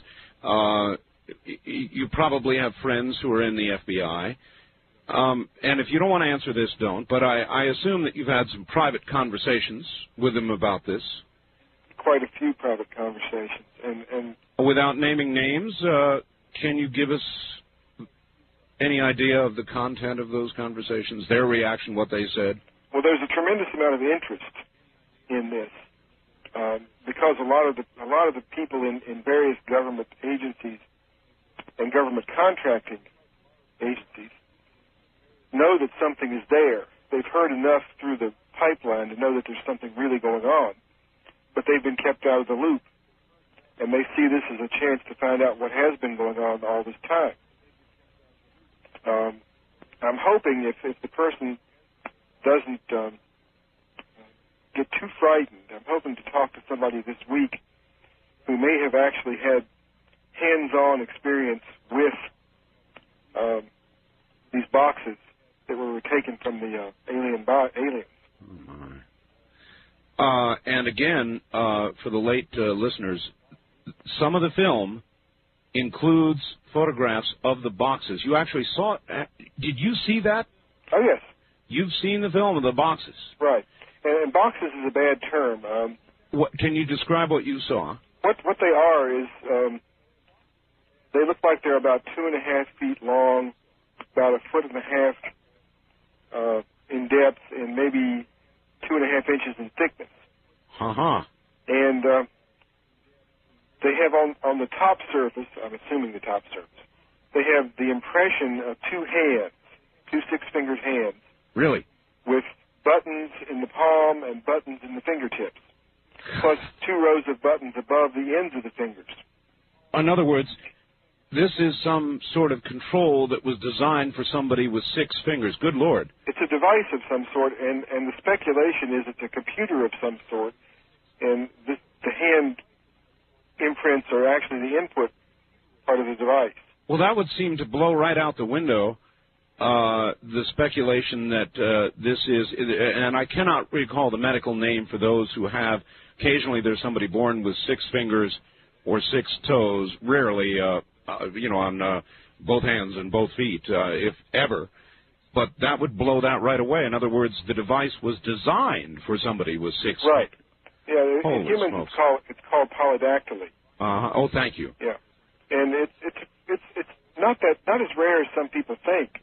You probably have friends who are in the FBI. And if you don't want to answer this, don't. But I assume that you've had some private conversations with them about this. Quite a few private conversations. And without naming names, can you give us any idea of the content of those conversations, their reaction, what they said? Well, there's a tremendous amount of interest in this because a lot of the people in various government agencies and government contracting agencies know that something is there. They've heard enough through the pipeline to know that there's something really going on, but they've been kept out of the loop, and they see this as a chance to find out what has been going on all this time. I'm hoping if the person doesn't get too frightened, I'm hoping to talk to somebody this week who may have actually had hands-on experience with these boxes that were taken from the aliens. And again, for the late listeners, some of the film includes photographs of the boxes. You actually saw it. Did you see that? Oh, yes. You've seen the film of the boxes. Right. And boxes is a bad term. Can you describe what you saw? What they are is they look like they're about 2.5 feet long, about 1.5 feet in depth, and maybe 2.5 inches in thickness. Uh-huh. And they have on the top surface, I'm assuming the top surface, they have the impression of two hands, two six-fingered hands. Really? With buttons in the palm and buttons in the fingertips, plus 2 rows of buttons above the ends of the fingers. In other words, this is some sort of control that was designed for somebody with 6 fingers. Good Lord. It's a device of some sort, and the speculation is it's a computer of some sort, and the hand imprints are actually the input part of the device. Well, that would seem to blow right out the window the speculation that this is, and I cannot recall the medical name for those who have, occasionally there's somebody born with 6 fingers or 6 toes, rarely, on both hands and both feet, if ever. But that would blow that right away. In other words, the device was designed for somebody with 6 Right. feet. Yeah, in humans it's called polydactyly. Oh, thank you. Yeah, and it's not as rare as some people think,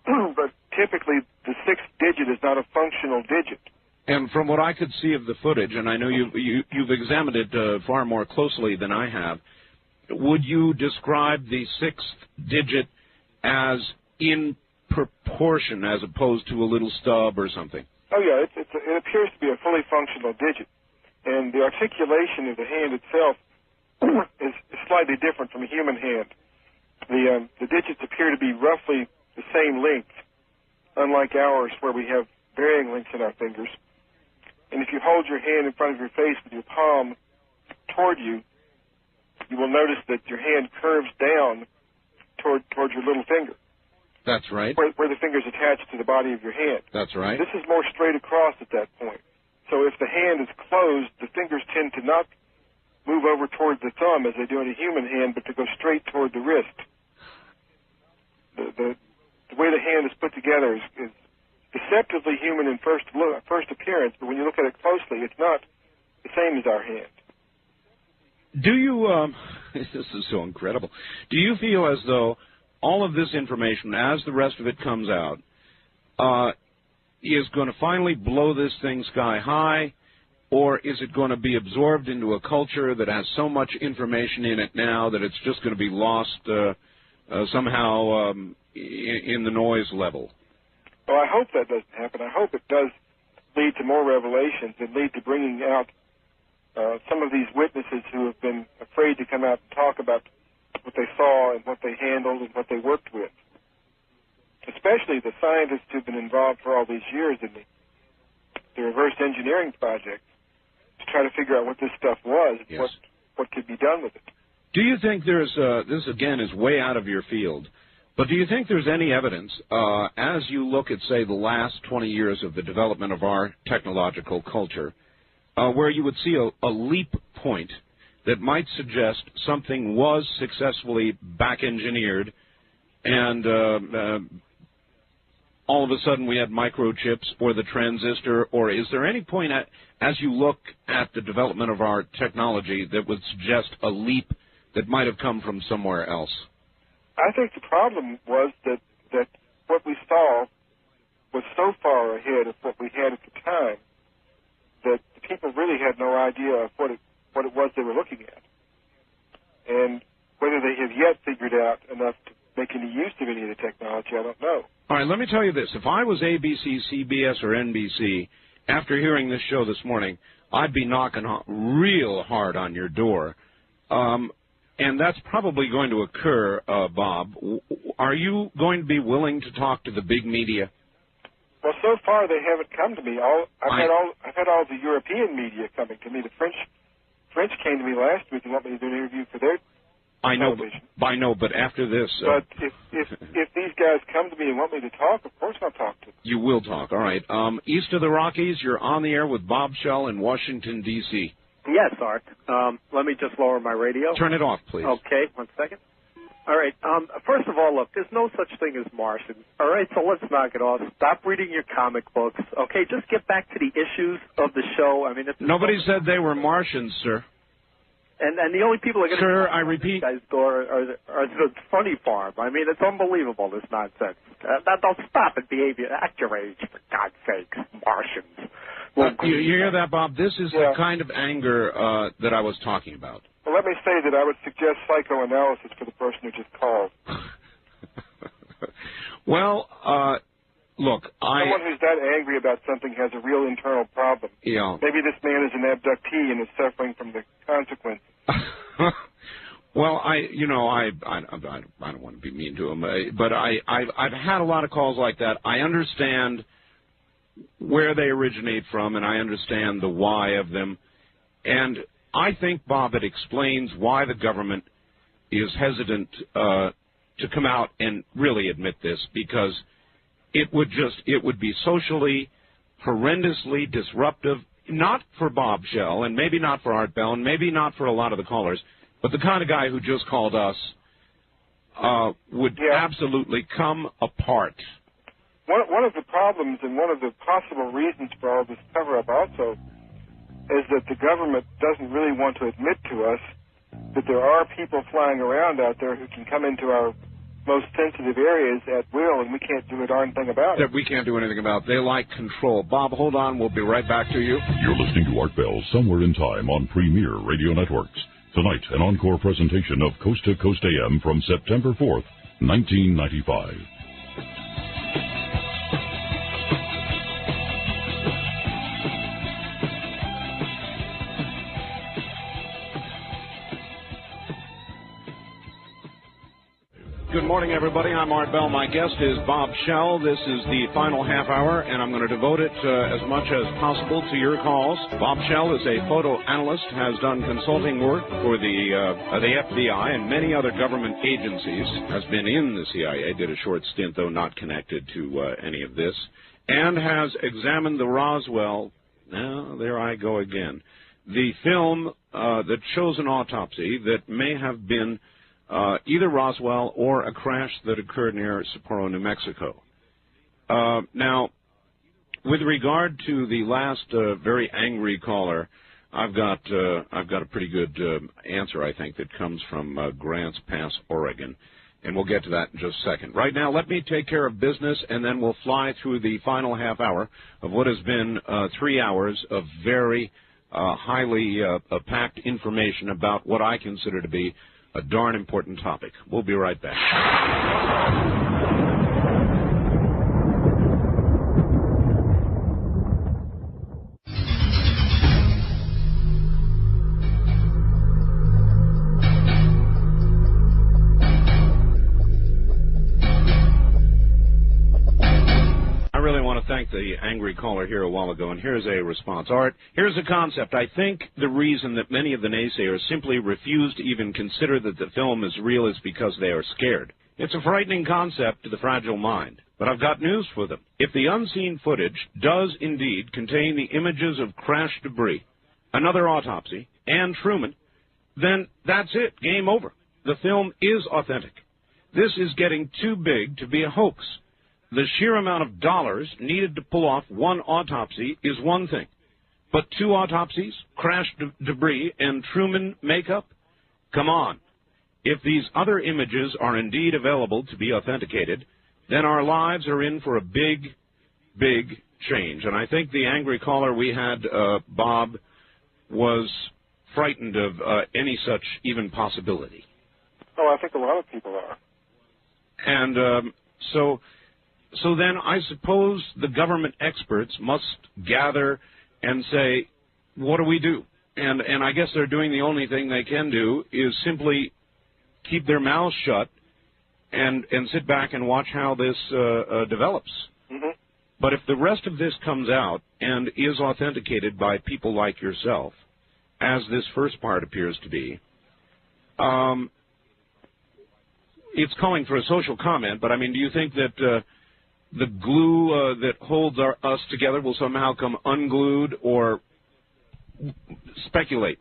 but typically the 6th digit is not a functional digit. And from what I could see of the footage, and I know you've examined it far more closely than I have, would you describe the 6th digit as in proportion as opposed to a little stub or something? Oh yeah, it appears to be a fully functional digit. And the articulation of the hand itself is slightly different from a human hand. The digits appear to be roughly the same length, unlike ours where we have varying lengths in our fingers. And if you hold your hand in front of your face with your palm toward you, you will notice that your hand curves down toward your little finger. That's right. Where the finger's attached to the body of your hand. That's right. This is more straight across at that point. So if the hand is closed, the fingers tend to not move over towards the thumb as they do in a human hand, but to go straight toward the wrist. The way the hand is put together is deceptively human in first appearance, but when you look at it closely, it's not the same as our hand. Do you, this is so incredible, do you feel as though all of this information, as the rest of it comes out, is going to finally blow this thing sky high, or is it going to be absorbed into a culture that has so much information in it now that it's just going to be lost somehow in the noise level? Well, I hope that doesn't happen. I hope it does lead to more revelations and lead to bringing out some of these witnesses who have been afraid to come out and talk about what they saw and what they handled and what they worked with. Especially the scientists who've been involved for all these years in the reverse engineering project to try to figure out what this stuff was and what could be done with it. Do you think there's, this again is way out of your field, but do you think there's any evidence, as you look at, say, the last 20 years of the development of our technological culture, where you would see a leap point that might suggest something was successfully back-engineered and all of a sudden we had microchips or the transistor, or is there any point as you look at the development of our technology that would suggest a leap that might have come from somewhere else? I think the problem was that what we saw was so far ahead of what we had at the time that the people really had no idea of what it was they were looking at. And whether they have yet figured out enough to make any use of any of the technology, I don't know. All right, let me tell you this. If I was ABC, CBS, or NBC, after hearing this show this morning, I'd be knocking real hard on your door. And that's probably going to occur, Bob. Are you going to be willing to talk to the big media? Well, so far they haven't come to me. I've had all the European media coming to me. The French came to me last week and want me to do an interview for their television. I know, but after this... But if these guys come to me and want me to talk, of course I'll talk to them. You will talk, all right. East of the Rockies, you're on the air with Bob Shell in Washington, D.C. Yes, Art. Let me just lower my radio. Turn it off, please. Okay, 1 second. All right. First of all, look, there's no such thing as Martians. All right, so let's knock it off. Stop reading your comic books. Okay, just get back to the issues of the show. I mean, nobody said they were Martians, sir. And the only people that are going to... Sir, I repeat... ...guys are the funny farm. I mean, it's unbelievable, this nonsense. Don't stop it, behavior. Act your age, for God's sake. Martians. You hear that, Bob? This is the kind of anger that I was talking about. Well, let me say that I would suggest psychoanalysis for the person who just called. Well, look, someone who's that angry about something has a real internal problem. Yeah. Maybe this man is an abductee and is suffering from the consequences. Well, I don't want to be mean to him, but I've had a lot of calls like that. I understand where they originate from, and I understand the why of them. And I think, Bob, it explains why the government is hesitant to come out and really admit this, because it would be socially horrendously disruptive, not for Bob Shell, and maybe not for Art Bell, and maybe not for a lot of the callers, but the kind of guy who just called us would absolutely come apart. One of the problems and one of the possible reasons for all this cover-up also is that the government doesn't really want to admit to us that there are people flying around out there who can come into our most sensitive areas at will, and we can't do a darn thing about it. That we can't do anything about. They like control. Bob, hold on. We'll be right back to you. You're listening to Art Bell, Somewhere in Time on Premier Radio Networks. Tonight, an encore presentation of Coast to Coast AM from September 4th, 1995. Good morning, everybody. I'm Art Bell. My guest is Bob Shell. This is the final half hour, and I'm going to devote it as much as possible to your calls. Bob Shell is a photo analyst, has done consulting work for the FBI and many other government agencies, has been in the CIA, did a short stint, though not connected to any of this, and has examined the Roswell Now, there I go again. The film that shows an autopsy that may have been either Roswell or a crash that occurred near Sapporo, New Mexico. Now, with regard to the last very angry caller, I've got a pretty good answer, I think, that comes from Grants Pass, Oregon, and we'll get to that in just a second. Right now, let me take care of business, and then we'll fly through the final half hour of what has been 3 hours of very highly packed information about what I consider to be a darn important topic. We'll be right back. Thank the angry caller here a while ago, and here's a response. Art, here's a concept. I think the reason that many of the naysayers simply refuse to even consider that the film is real is because they are scared. It's a frightening concept to the fragile mind, but I've got news for them. If the unseen footage does indeed contain the images of crashed debris, another autopsy, and Truman, then that's it, game over. The film is authentic. This is getting too big to be a hoax. The sheer amount of dollars needed to pull off one autopsy is one thing. But 2 autopsies, crashed debris, and Truman makeup? Come on. If these other images are indeed available to be authenticated, then our lives are in for a big, big change. And I think the angry caller we had, Bob, was frightened of any such even possibility. Oh, I think a lot of people are. And So then I suppose the government experts must gather and say, what do we do? And I guess they're doing the only thing they can do is simply keep their mouths shut and sit back and watch how this develops. Mm-hmm. But if the rest of this comes out and is authenticated by people like yourself, as this first part appears to be, it's calling for a social comment, but I mean, do you think that the glue that holds us together will somehow come unglued, or speculate?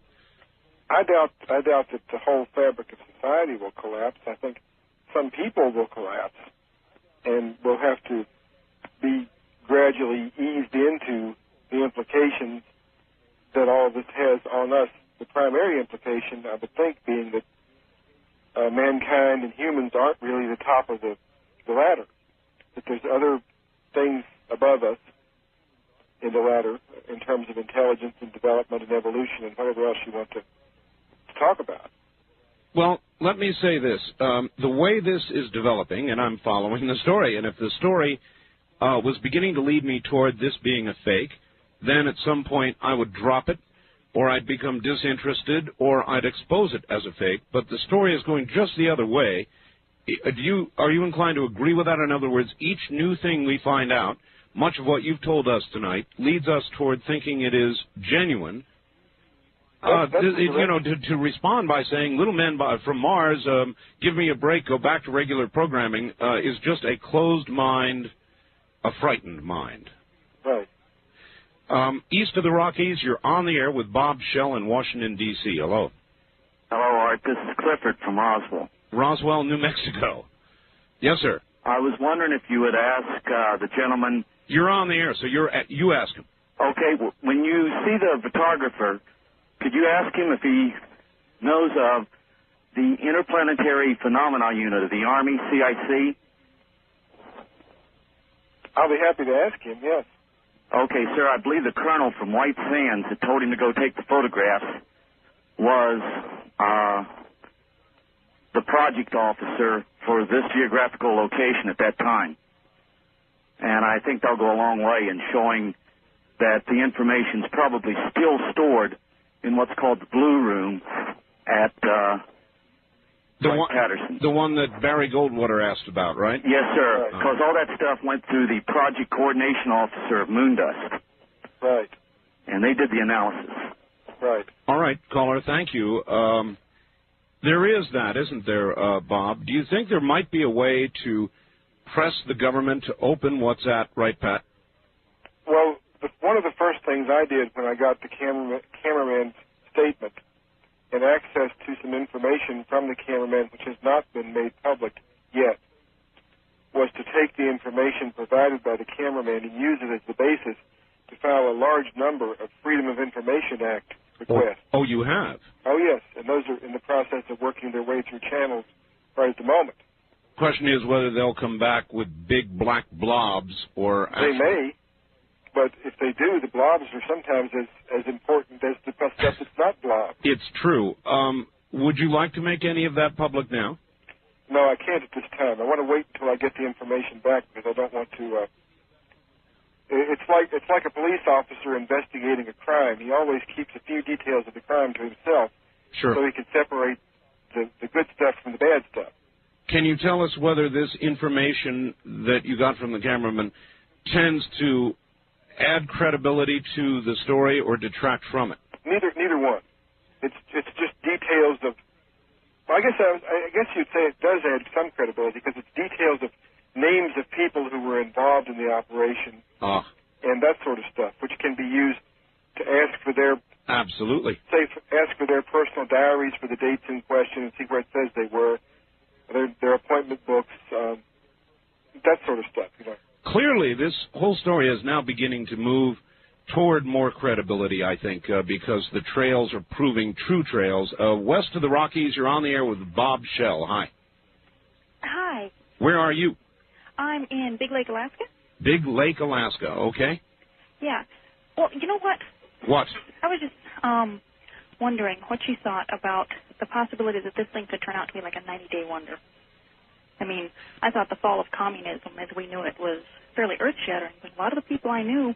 I doubt that the whole fabric of society will collapse. I think some people will collapse, and we'll have to be gradually eased into the implications that all of this has on us. The primary implication, I would think, being that mankind and humans aren't really the top of the ladder. That there's other things above us in the ladder in terms of intelligence and development and evolution and whatever else you want to talk about. Well, let me say this. The way this is developing, and I'm following the story, and if the story was beginning to lead me toward this being a fake, then at some point I would drop it, or I'd become disinterested, or I'd expose it as a fake. But the story is going just the other way. Are you inclined to agree with that? In other words, each new thing we find out, much of what you've told us tonight, leads us toward thinking it is genuine. To respond by saying, little men from Mars, give me a break, go back to regular programming, is just a closed mind, a frightened mind. Right. East of the Rockies, you're on the air with Bob Schell in Washington, D.C. Hello. Hello, Art. This is Clifford from Roswell. Roswell, New Mexico. Yes, sir. I was wondering if you would ask the gentleman. You're on the air, so you ask him. Okay. When you see the photographer, could you ask him if he knows of the Interplanetary Phenomena Unit of the Army, CIC? I'll be happy to ask him, yes. Okay, sir. I believe the colonel from White Sands that told him to go take the photographs was the project officer for this geographical location at that time. And I think they'll go a long way in showing that the information's probably still stored in what's called the Blue Room at Patterson. The one that Barry Goldwater asked about, right? Yes, sir, because all that stuff went through the project coordination officer of Moondust. Right. And they did the analysis. Right. All right, caller, thank you. There is that, isn't there, Bob? Do you think there might be a way to press the government to open what's at, right, Pat? Well, one of the first things I did when I got the cameraman's statement and access to some information from the cameraman, which has not been made public yet, was to take the information provided by the cameraman and use it as the basis to file a large number of Freedom of Information Act requests. Oh, you have? Oh, yes, and those are in the process of working their way through channels right at the moment. Question is whether they'll come back with big black blobs or... They may, but if they do, the blobs are sometimes as important as the stuff that's not blobs. It's true. Would you like to make any of that public now? No, I can't at this time. I want to wait until I get the information back because I don't want to... It's like a police officer investigating a crime. He always keeps a few details of the crime to himself, sure, so he can separate the good stuff from the bad stuff. Can you tell us whether this information that you got from the cameraman tends to add credibility to the story or detract from it? Neither one. It's just details of... Well, I guess you'd say it does add some credibility because it's details of names of people who were involved in the operation and that sort of stuff, which can be used to ask for their... Absolutely. Ask for their personal diaries for the dates in question and see where it says they were, their appointment books, that sort of stuff, you know. Clearly, this whole story is now beginning to move toward more credibility, I think, because the trails are proving true trails. West of the Rockies, you're on the air with Bob Shell. Hi. Hi. Where are you? I'm in Big Lake, Alaska. Big Lake, Alaska. Okay. Yeah. Well, you know what? What? I was just wondering what you thought about the possibility that this thing could turn out to be like a 90-day wonder. I mean, I thought the fall of communism as we knew it was fairly earth-shattering, but a lot of the people I knew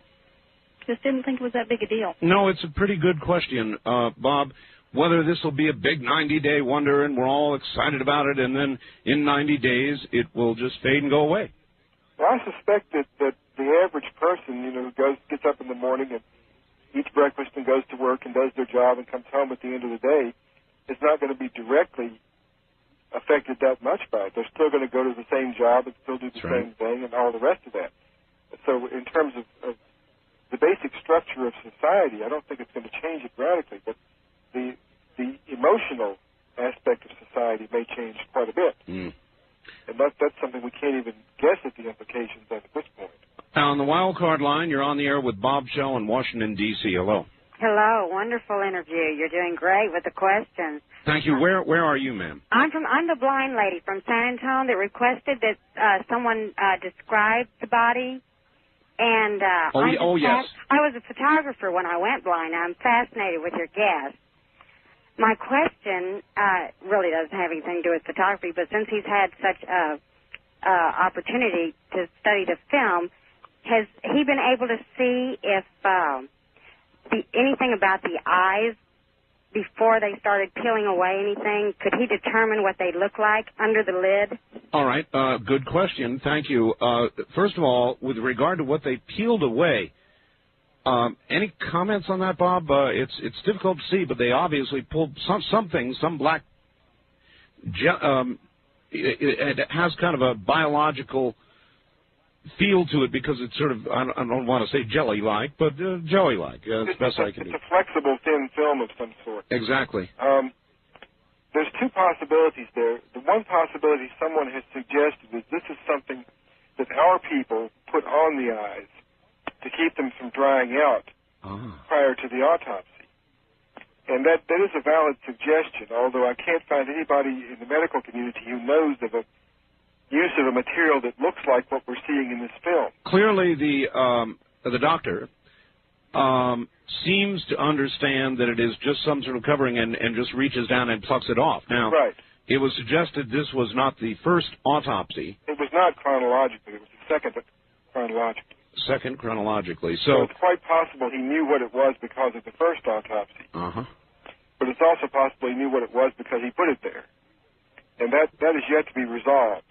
just didn't think it was that big a deal. No, it's a pretty good question, Bob, whether this will be a big 90-day wonder and we're all excited about it, and then in 90 days it will just fade and go away. Well, I suspect that the average person, you know, who gets up in the morning and eats breakfast and goes to work and does their job and comes home at the end of the day is not going to be directly affected that much by it. They're still going to go to the same job and still do the same thing and all the rest of that. So in terms of the basic structure of society, I don't think it's going to change it radically, but the emotional aspect of society may change quite a bit. Mm. And that's something we can't even guess at the implications of at this point. Now, on the wild card line, you're on the air with Bob Shell in Washington, D.C. Hello. Hello. Wonderful interview. You're doing great with the questions. Thank you. Where are you, ma'am? I'm the blind lady from San Antonio that requested that someone describe the body. And yes. I was a photographer when I went blind. I'm fascinated with your guest. My question really doesn't have anything to do with photography, but since he's had such a opportunity to study the film, has he been able to see if anything about the eyes before they started peeling away anything? Could he determine what they look like under the lid? All right. Good question. Thank you. First of all, with regard to what they peeled away, any comments on that, Bob? It's difficult to see, but they obviously pulled some black... it has kind of a biological feel to it because it's sort of, I don't want to say jelly-like, but jelly-like. That's the best I can do. It's a flexible, thin film of some sort. Exactly. There's two possibilities there. The one possibility someone has suggested is this is something that our people put on the eyes to keep them from drying out prior to the autopsy. And that is a valid suggestion, although I can't find anybody in the medical community who knows of a use of a material that looks like what we're seeing in this film. Clearly, the doctor seems to understand that it is just some sort of covering and just reaches down and plucks it off. Now, it was suggested this was not the first autopsy. It was not chronologically. It was the second chronologically. Second chronologically. So it's quite possible he knew what it was because of the first autopsy. But it's also possible he knew what it was because he put it there. And that is yet to be resolved.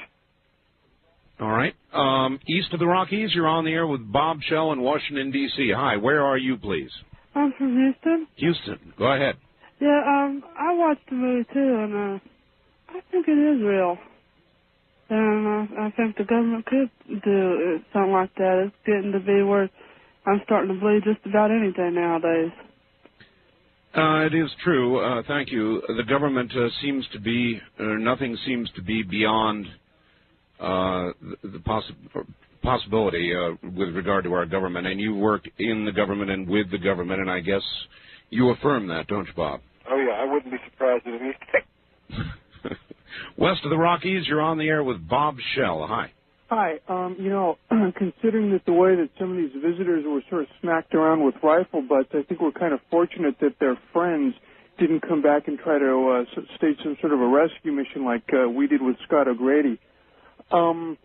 All right. East of the Rockies, you're on the air with Bob Shell in Washington, D.C. Hi, where are you, please? I'm from Houston. Houston. Go ahead. Yeah, I watched the movie, too, and I think it is real. And I think the government could do something like that. It's getting to be where I'm starting to believe just about anything nowadays. It is true. Thank you. The government seems to be, nothing seems to be beyond the possibility with regard to our government. And you work in the government and with the government, and I guess you affirm that, don't you, Bob? Oh, yeah, I wouldn't be surprised at anything. West of the Rockies, you're on the air with Bob Shell. Hi. Hi. Considering that the way that some of these visitors were sort of smacked around with rifle butts, I think we're kind of fortunate that their friends didn't come back and try to stage some sort of a rescue mission like we did with Scott O'Grady. I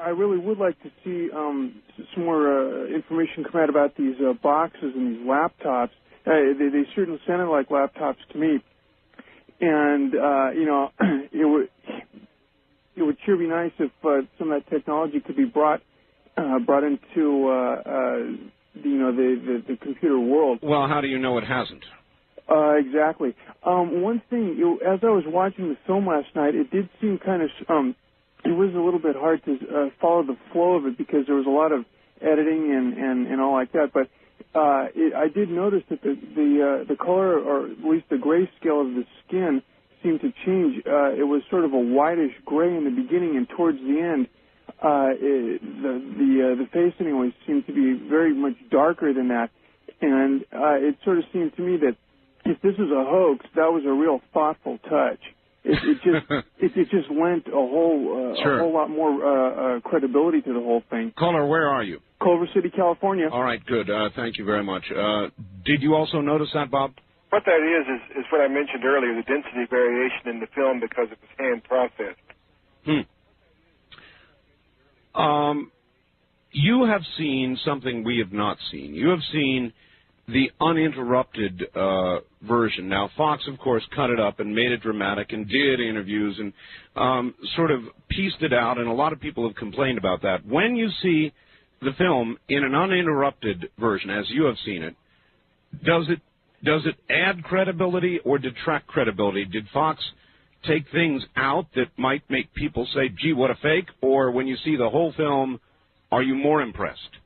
really would like to see some more information come out about these boxes and these laptops. They certainly sounded like laptops to me, and it would sure be nice if some of that technology could be brought into the computer world. Well, how do you know it hasn't? Exactly. One thing, as I was watching the film last night, it did seem kind of it was a little bit hard to follow the flow of it because there was a lot of editing and all like that. But I did notice that the color, or at least the grayscale of the skin, seemed to change. It was sort of a whitish gray in the beginning, and towards the end, the face anyway seemed to be very much darker than that. And it sort of seemed to me that if this was a hoax, that was a real thoughtful touch. It just lent a whole lot more credibility to the whole thing. Caller, where are you? Culver City, California. All right, good. Thank you very much. Did you also notice that, Bob? What that is what I mentioned earlier, the density variation in the film because it was hand processed. You have seen something we have not seen. You have seen the uninterrupted version. Now, Fox, of course, cut it up and made it dramatic and did interviews and sort of pieced it out, and a lot of people have complained about that. When you see the film in an uninterrupted version, as you have seen it, does it add credibility or detract credibility? Did Fox take things out that might make people say, gee, what a fake? Or when you see the whole film, are you more impressed?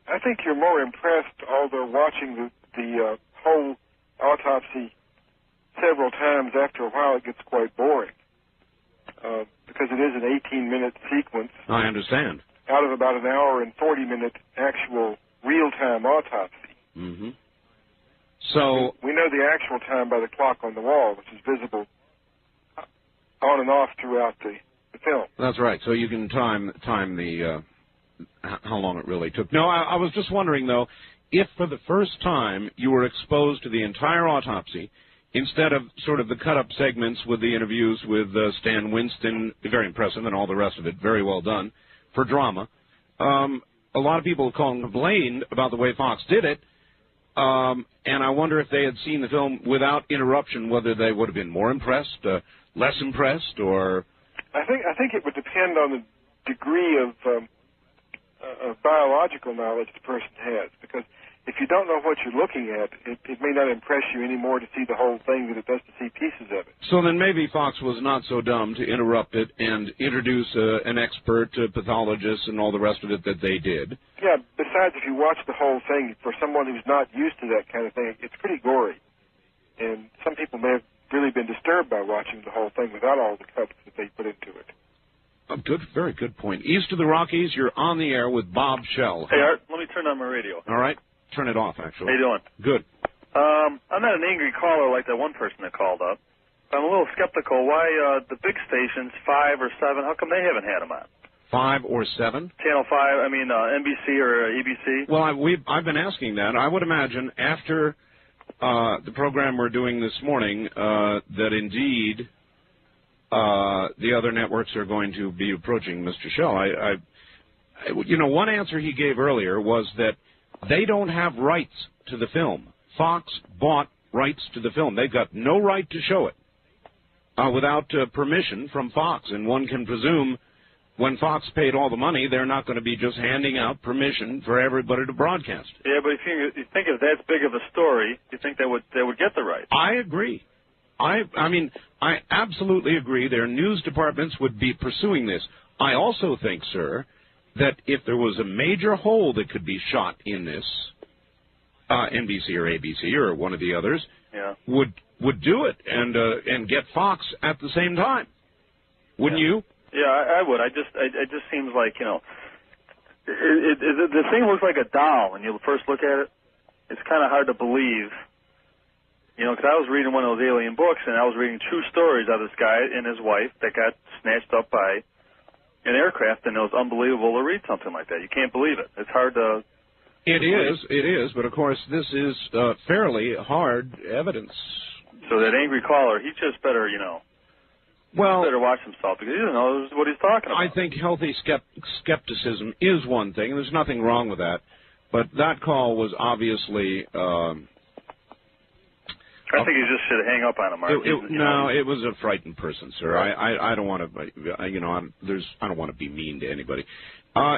I think you're more impressed, although watching the whole autopsy several times, after a while it gets quite boring. Because it is an 18-minute sequence. I understand. Out of about an hour and 40-minute actual real-time autopsy. Mm-hmm. So we know the actual time by the clock on the wall, which is visible on and off throughout the film. That's right. So you can time the how long it really took. No, I was just wondering, though, if for the first time you were exposed to the entire autopsy instead of sort of the cut-up segments with the interviews with Stan Winston, very impressive, and all the rest of it, very well done, for drama. A lot of people have called and complained about the way Fox did it, and I wonder if they had seen the film without interruption, whether they would have been more impressed, less impressed, or... I think it would depend on the degree of biological knowledge the person has, because if you don't know what you're looking at, it may not impress you any more to see the whole thing than it does to see pieces of it. So then maybe Fox was not so dumb to interrupt it and introduce an expert, pathologist, and all the rest of it that they did. Yeah, besides, if you watch the whole thing, for someone who's not used to that kind of thing, it's pretty gory. And some people may have really been disturbed by watching the whole thing without all the cuts that they put into it. Good, very good point. East of the Rockies, you're on the air with Bob Shell. Hey, Art, let me turn on my radio. All right. Turn it off, actually. How you doing? Good. I'm not an angry caller like that one person that called up. I'm a little skeptical. Why the big stations, 5 or 7, how come they haven't had them on? 5 or 7? Channel 5, I mean NBC or ABC? Well, I've been asking that. I would imagine after the program we're doing this morning that indeed the other networks are going to be approaching Mr. Shell. One answer he gave earlier was that they don't have rights to the film. Fox bought rights to the film. They've got no right to show it without permission from Fox. And one can presume when Fox paid all the money, they're not going to be just handing out permission for everybody to broadcast. Yeah, but if you think if that's big of a story, you think they would get the rights? I agree. I mean, I absolutely agree. Their news departments would be pursuing this. I also think, sir, that if there was a major hole that could be shot in this, NBC or ABC or one of the others would do it and get Fox at the same time. Wouldn't you? Yeah, I would. It just seems like, you know, the thing looks like a doll when you first look at it. It's kind of hard to believe, you know, because I was reading one of those alien books, and I was reading true stories of this guy and his wife that got snatched up by an aircraft, and it was unbelievable to read something like that. You can't believe it. It's hard to... It is, but of course this is fairly hard evidence. So that angry caller, he just better, you know... Well, better watch himself because he doesn't know what he's talking about. I think healthy skepticism is one thing, and there's nothing wrong with that. But that call was obviously. I think you just should hang up on him, Mark. It was a frightened person, sir. Right. I don't want to, you know, I don't want to be mean to anybody.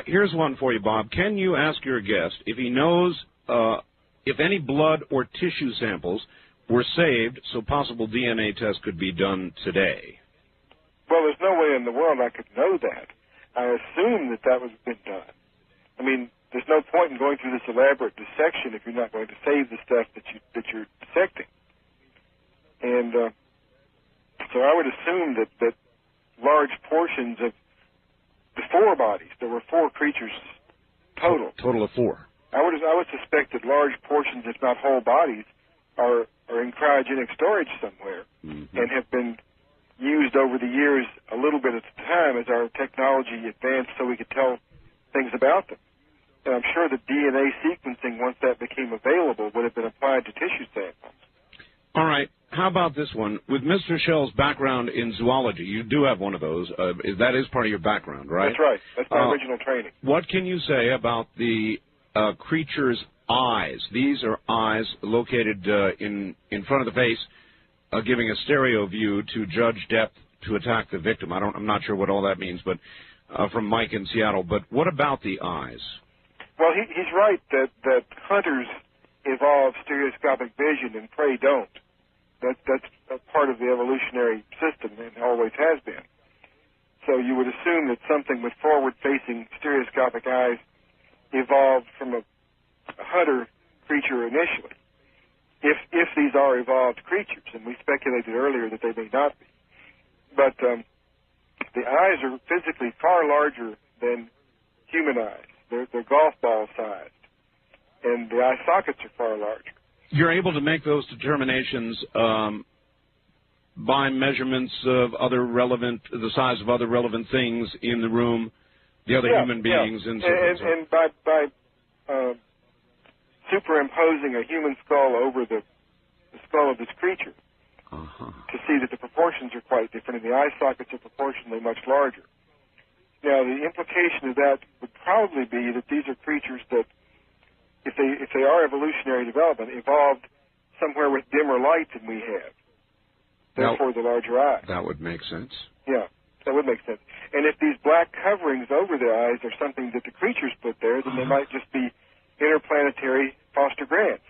Here's one for you, Bob. Can you ask your guest if he knows if any blood or tissue samples were saved so possible DNA tests could be done today? Well, there's no way in the world I could know that. I assume that was been done. I mean, there's no point in going through this elaborate dissection if you're not going to save the stuff that you're dissecting. And so I would assume that large portions of the 4 bodies, there were 4 creatures total. Total of 4. I would suspect that large portions, if not whole bodies, are in cryogenic storage somewhere and have been used over the years a little bit at a time as our technology advanced so we could tell things about them. And I'm sure that DNA sequencing, once that became available, would have been applied to tissue samples. All right. How about this one? With Mr. Shell's background in zoology, you do have one of those. That is part of your background, right? That's right. That's my original training. What can you say about the creature's eyes? These are eyes located in front of the face, giving a stereo view to judge depth to attack the victim. I'm not sure what all that means, but from Mike in Seattle. But what about the eyes? Well, he's right that hunters evolve stereoscopic vision and prey don't. That's a part of the evolutionary system and always has been. So you would assume that something with forward-facing stereoscopic eyes evolved from a hunter creature initially. If these are evolved creatures, and we speculated earlier that they may not be. But the eyes are physically far larger than human eyes. They're golf ball sized, and the eye sockets are far larger. You're able to make those determinations by measurements of the size of other relevant things in the room, the other human beings, and so on. And by superimposing a human skull over the skull of this creature to see that the proportions are quite different, and the eye sockets are proportionally much larger. Now, the implication of that would probably be that these are creatures that, if they are evolutionary development, evolved somewhere with dimmer light than we have. Therefore, the larger eye. That would make sense. Yeah, that would make sense. And if these black coverings over the eyes are something that the creatures put there, then they might just be interplanetary Foster Grants.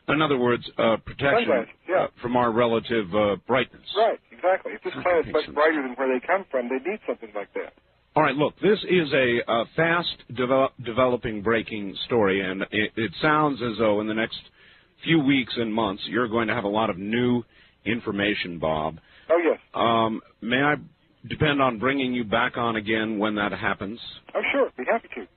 In other words, protection from our relative brightness. Right, exactly. If this planet's much brighter than where they come from, they need something like that. All right, look, this is a fast developing breaking story, and it sounds as though in the next few weeks and months you're going to have a lot of new information, Bob. Oh, yes. May I depend on bringing you back on again when that happens? Oh, sure. Be happy to.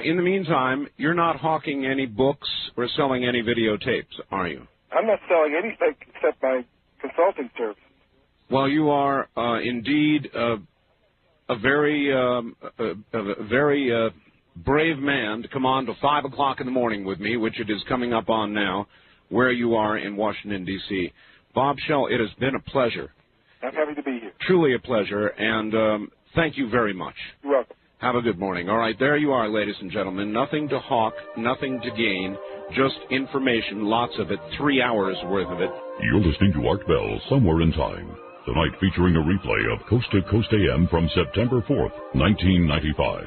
In the meantime, you're not hawking any books or selling any videotapes, are you? I'm not selling anything except my consulting services. Well, you are indeed a very brave man to come on to 5 o'clock in the morning with me, which it is coming up on now, where you are in Washington, D.C. Bob Shell, it has been a pleasure. I'm happy to be here. Truly a pleasure, and thank you very much. You're welcome. Have a good morning. All right, there you are, ladies and gentlemen. Nothing to hawk, nothing to gain, just information, lots of it, 3 hours worth of it. You're listening to Art Bell, Somewhere in Time. Tonight featuring a replay of Coast to Coast AM from September 4th, 1995.